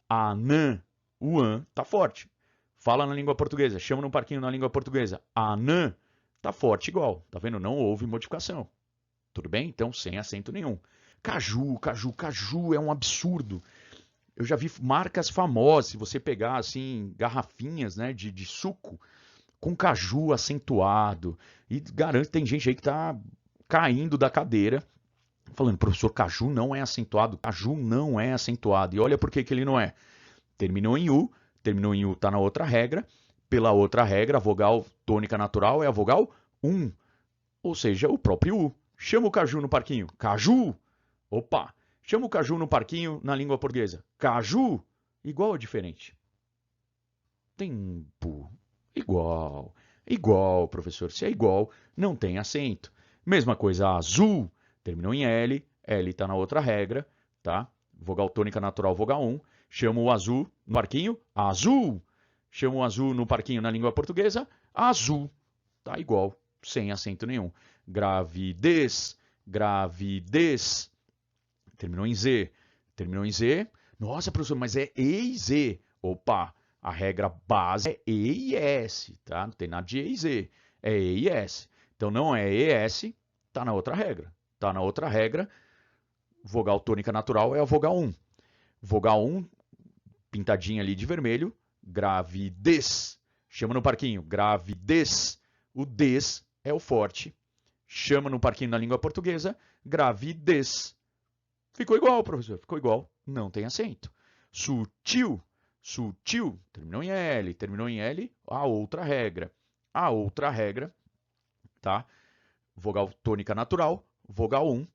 Speaker 1: anã, o an tá forte. Fala na língua portuguesa, chama no parquinho na língua portuguesa. Anã, tá forte igual, tá vendo? Não houve modificação. Tudo bem? Então, sem acento nenhum. Caju, caju, caju é um absurdo. Eu já vi marcas famosas, se você pegar assim, garrafinhas, né, de suco com caju acentuado. E garanto que tem gente aí que tá caindo da cadeira falando, professor, caju não é acentuado. Caju não é acentuado. E olha por que ele não é. Terminou em U, tá na outra regra. Pela outra regra, a vogal tônica natural é a vogal 1. Ou seja, o próprio U. Chama o caju no parquinho. Caju! Opa! Chama o caju no parquinho na língua portuguesa. Caju! Igual ou diferente? Tempo. Igual. Igual, professor. Se é igual, não tem acento. Mesma coisa, azul. Terminou em L. L está na outra regra, tá? Vogal tônica natural, vogal 1. Chama o azul no parquinho. Azul! Chama o azul no parquinho na língua portuguesa. Azul. Tá igual. Sem acento nenhum. Gravidez. Gravidez. Terminou em Z. Terminou em Z. Nossa, professor, mas é E e Z. Opa, a regra base é E e S, tá? Não tem nada de E e Z. É E e S. Então não é ES, tá na outra regra. Tá na outra regra. Vogal tônica natural é a vogal 1. Vogal 1, pintadinha ali de vermelho. Gravidez. Chama no parquinho. Gravidez. O des é o forte. Chama no parquinho na língua portuguesa. Gravidez. Ficou igual, professor. Ficou igual. Não tem acento. Sutil. Sutil. Terminou em L. Terminou em L. A outra regra. A outra regra, tá? Vogal tônica natural. Vogal 1.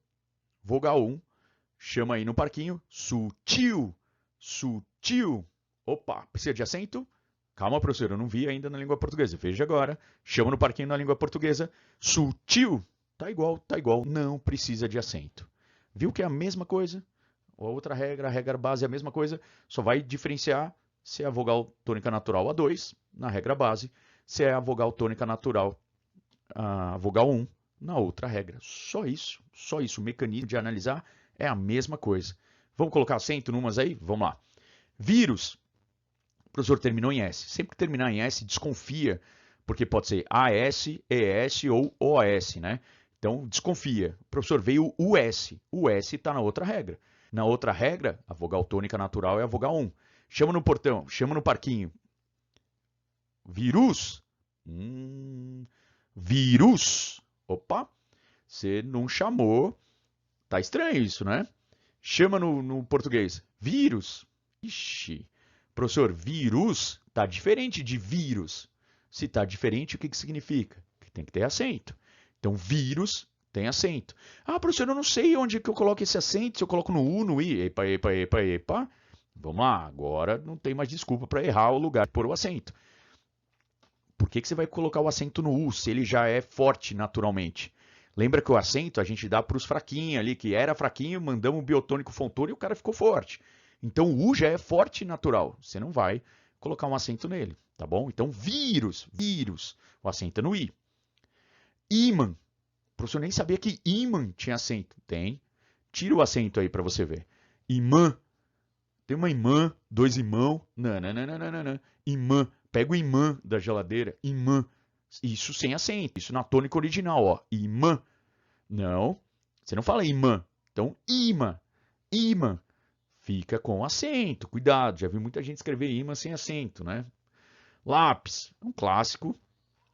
Speaker 1: Vogal 1. Chama aí no parquinho. Sutil. Sutil. Opa, precisa de acento? Calma, professor, eu não vi ainda na língua portuguesa. Veja agora. Chama no parquinho na língua portuguesa. Sutil. Tá igual. Não precisa de acento. Viu que é a mesma coisa? A outra regra, a regra base é a mesma coisa, só vai diferenciar se é a vogal tônica natural A2, na regra base, se é a vogal tônica natural, a vogal 1, na outra regra. Só isso. O mecanismo de analisar é a mesma coisa. Vamos colocar acento numas aí? Vamos lá. Vírus. O professor terminou em S. Sempre que terminar em S, desconfia, porque pode ser AS, ES ou OS, né? Então, desconfia. O professor, veio o US. O S está na outra regra. Na outra regra, a vogal tônica natural é a vogal 1. Chama no portão, chama no parquinho. Vírus. Vírus. Opa, você não chamou. Tá estranho isso, né? Chama no português. Vírus. Ixi. Professor, vírus tá diferente de vírus. Se tá diferente, o que significa? Que tem que ter acento. Então, vírus tem acento. Ah, professor, eu não sei onde que eu coloco esse acento, se eu coloco no U, no I. Epa. Vamos lá, agora não tem mais desculpa para errar o lugar de pôr o acento. Por que você vai colocar o acento no U, se ele já é forte naturalmente? Lembra que o acento a gente dá para os fraquinhos ali, que era fraquinho, mandamos um biotônico fontor e o cara ficou forte. Então, o U já é forte natural. Você não vai colocar um acento nele, tá bom? Então, vírus. O acento é no I. Ímã. O professor nem sabia que ímã tinha acento. Tem. Tira o acento aí para você ver. Imã. Tem uma imã, dois imão. Não. Imã. Pega o imã da geladeira. Imã. Isso sem acento. Isso na tônica original, ó. Imã. Não. Você não fala imã. Então, imã. Imã. fica com acento. Cuidado, já vi muita gente escrever imã sem acento, né? Lápis, um clássico.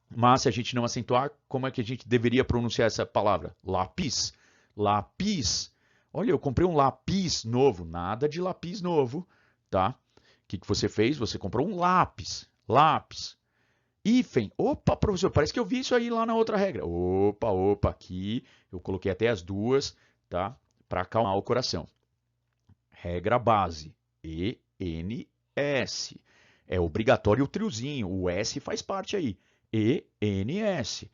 Speaker 1: Mas se a gente não acentuar, como é que a gente deveria pronunciar essa palavra? Lápis. Lápis. Olha, eu comprei um lápis novo. Nada de lápis novo, tá? O que você fez? Você comprou um lápis. Lápis. Hífen. Opa, professor, parece que eu vi isso aí lá na outra regra. Opa, aqui eu coloquei até as duas, tá? Para acalmar o coração. Regra base. ENS. É obrigatório o triozinho. O S faz parte aí. ENS,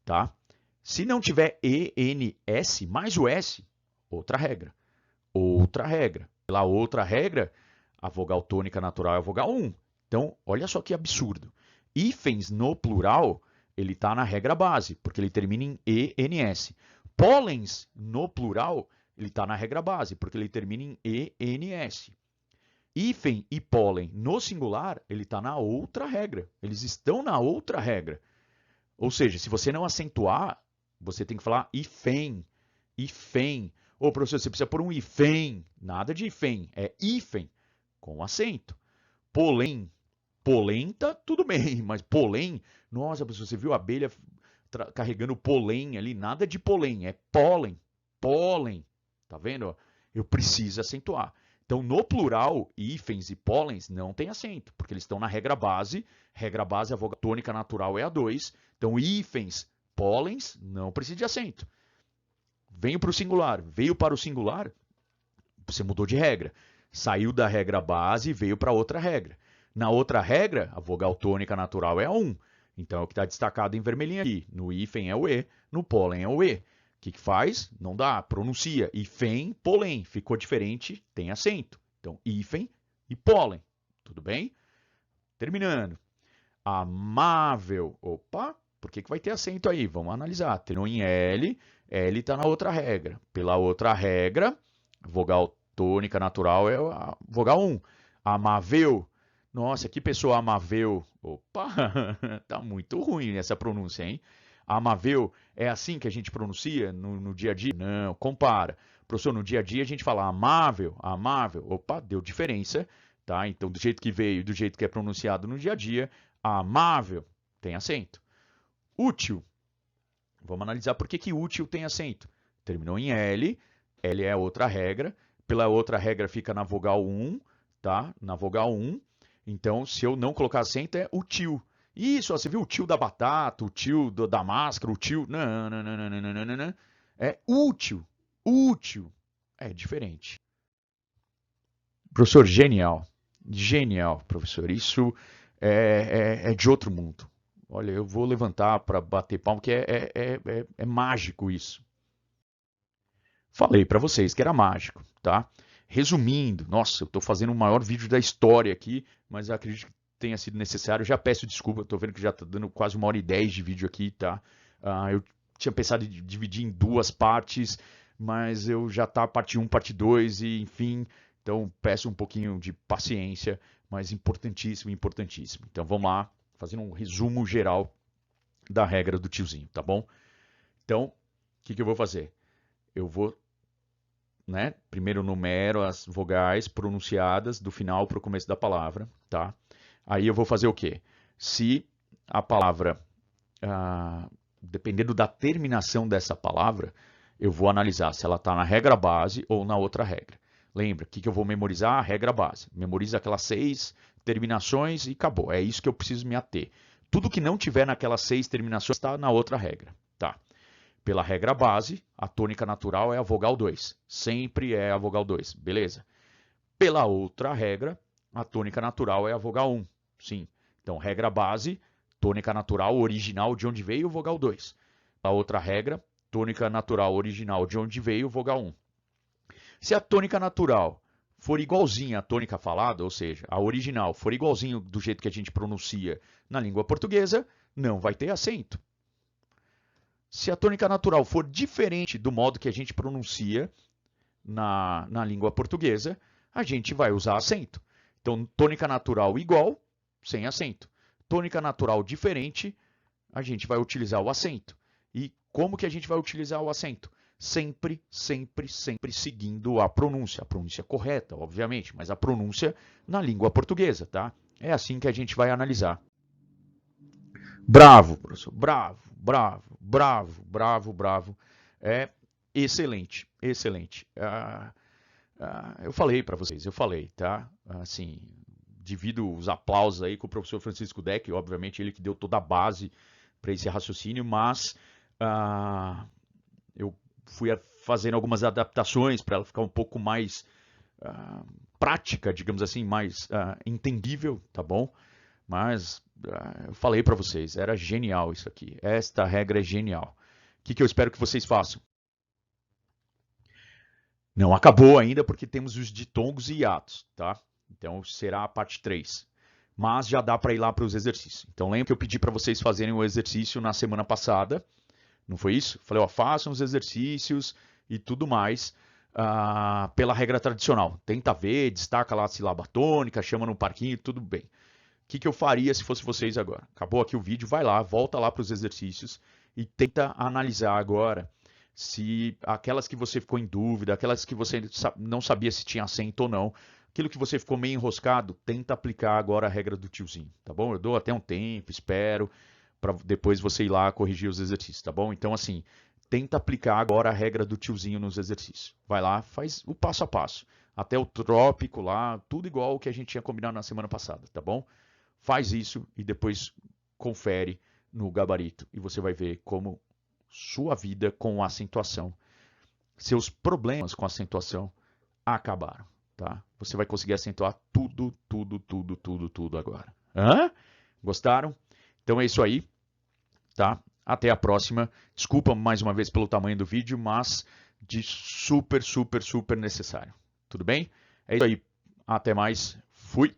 Speaker 1: tá? Se não tiver ENS mais o S, outra regra. Outra regra. Pela outra regra, a vogal tônica natural é a vogal 1. Então, olha só que absurdo. Hífens no plural, ele está na regra base, porque ele termina em ENS. Pólens no plural, ele está na regra base, porque ele termina em ENS. Hífen e pólen no singular, ele está na outra regra. Eles estão na outra regra. Ou seja, se você não acentuar, você tem que falar hífen. Hífen. Ô, professor, você precisa pôr um hífen. Nada de hífen, é hífen, com acento. Polém. Polenta, tudo bem, mas polém, nossa, professor, você viu a abelha carregando polém ali? Nada de polém, é pólen. Pólen. Tá vendo? Eu preciso acentuar. Então, no plural, hífens e pólens não tem acento, porque eles estão na regra base. Regra base, a vogal tônica natural é a 2. Então, hífens, pólens, não precisa de acento. Veio para o singular. Veio para o singular, você mudou de regra. Saiu da regra base e veio para outra regra. Na outra regra, a vogal tônica natural é a 1. Então, é o que está destacado em vermelhinho aqui. No hífen é o E, no pólen é o E. O que faz? Não dá, pronuncia. Hífen, pólen. Ficou diferente, tem acento. Então, hífen e pólen. Tudo bem? Terminando. Amável. Opa, por que vai ter acento aí? Vamos analisar. Terminou em L, L está na outra regra. Pela outra regra, vogal tônica natural é a vogal 1. Amável. Nossa, que pessoa amável. Opa, tá muito ruim essa pronúncia, hein? Amável é assim que a gente pronuncia no dia a dia? Não, compara. Professor, no dia a dia a gente fala amável, amável. Opa, deu diferença, tá? Então, do jeito que veio, do jeito que é pronunciado no dia a dia, amável tem acento. Útil. Vamos analisar por que útil tem acento. Terminou em L, L é outra regra. Pela outra regra fica na vogal 1, tá? Na vogal 1. Então, se eu não colocar acento, é o tio. Isso, ó, você viu o tio da batata, o tio da máscara, o tio... Não. É útil. Útil. É diferente. Professor, genial. Genial, professor. Isso é de outro mundo. Olha, eu vou levantar para bater palmo, que é mágico isso. Falei para vocês que era mágico, tá? Resumindo, nossa, eu estou fazendo o maior vídeo da história aqui, mas eu acredito que tenha sido necessário. Já peço desculpa, estou vendo que já está dando quase 1h10 de vídeo aqui, tá? Eu tinha pensado em dividir em 2 partes, mas eu já tá parte 1, parte 2, e enfim, então peço um pouquinho de paciência, mas importantíssimo, importantíssimo. Então vamos lá, fazendo um resumo geral da regra do tiozinho, tá bom? Então, o que eu vou fazer? Eu vou, né, primeiro numero as vogais pronunciadas do final para o começo da palavra, tá? Aí eu vou fazer o quê? Se a palavra, dependendo da terminação dessa palavra, eu vou analisar se ela está na regra base ou na outra regra. Lembra, o que eu vou memorizar? A regra base. Memoriza aquelas 6 terminações e acabou. É isso que eu preciso me ater. Tudo que não tiver naquelas 6 terminações está na outra regra, tá? Pela regra base, a tônica natural é a vogal 2. Sempre é a vogal 2, beleza? Pela outra regra, a tônica natural é a vogal 1. Sim. Então, regra base, tônica natural original de onde veio, vogal 2. Pela outra regra, tônica natural original de onde veio, vogal 1. Se a tônica natural for igualzinha à tônica falada, ou seja, a original for igualzinho do jeito que a gente pronuncia na língua portuguesa, não vai ter acento. Se a tônica natural for diferente do modo que a gente pronuncia na língua portuguesa, a gente vai usar acento. Então, tônica natural igual, sem acento. Tônica natural diferente, a gente vai utilizar o acento. E como que a gente vai utilizar o acento? sempre, sempre, sempre seguindo a pronúncia correta, obviamente, mas a pronúncia na língua portuguesa, tá? É assim que a gente vai analisar. Bravo, professor, bravo, bravo, bravo, bravo, bravo. É excelente, excelente. Eu falei para vocês, tá? Assim, divido os aplausos aí com o professor Francisco Deck, obviamente ele que deu toda a base para esse raciocínio, mas eu fui fazendo algumas adaptações para ela ficar um pouco mais prática, digamos assim, mais entendível, tá bom? Mas eu falei para vocês, era genial isso aqui. Esta regra é genial. O que eu espero que vocês façam? Não acabou ainda porque temos os ditongos e hiatos, tá? Então será a parte 3. Mas já dá para ir lá para os exercícios. Então lembra que eu pedi para vocês fazerem o exercício na semana passada. Não foi isso? Falei, ó, façam os exercícios e tudo mais pela regra tradicional. Tenta ver, destaca lá a sílaba tônica, chama no parquinho, tudo bem. O que eu faria se fosse vocês agora? Acabou aqui o vídeo, vai lá, volta lá para os exercícios e tenta analisar agora se aquelas que você ficou em dúvida, aquelas que você não sabia se tinha acento ou não, aquilo que você ficou meio enroscado, tenta aplicar agora a regra do tiozinho, tá bom? Eu dou até um tempo, espero, para depois você ir lá corrigir os exercícios, tá bom? Então, assim, tenta aplicar agora a regra do tiozinho nos exercícios. Vai lá, faz o passo a passo. Até o trópico lá, tudo igual o que a gente tinha combinado na semana passada, tá bom? Faz isso e depois confere no gabarito e você vai ver como sua vida com acentuação, seus problemas com acentuação acabaram, tá? Você vai conseguir acentuar tudo, tudo, tudo, tudo, tudo agora. Hã? Gostaram? Então é isso aí, tá? Até a próxima. Desculpa mais uma vez pelo tamanho do vídeo, mas de super, super, super necessário. Tudo bem? É isso aí. Até mais. Fui.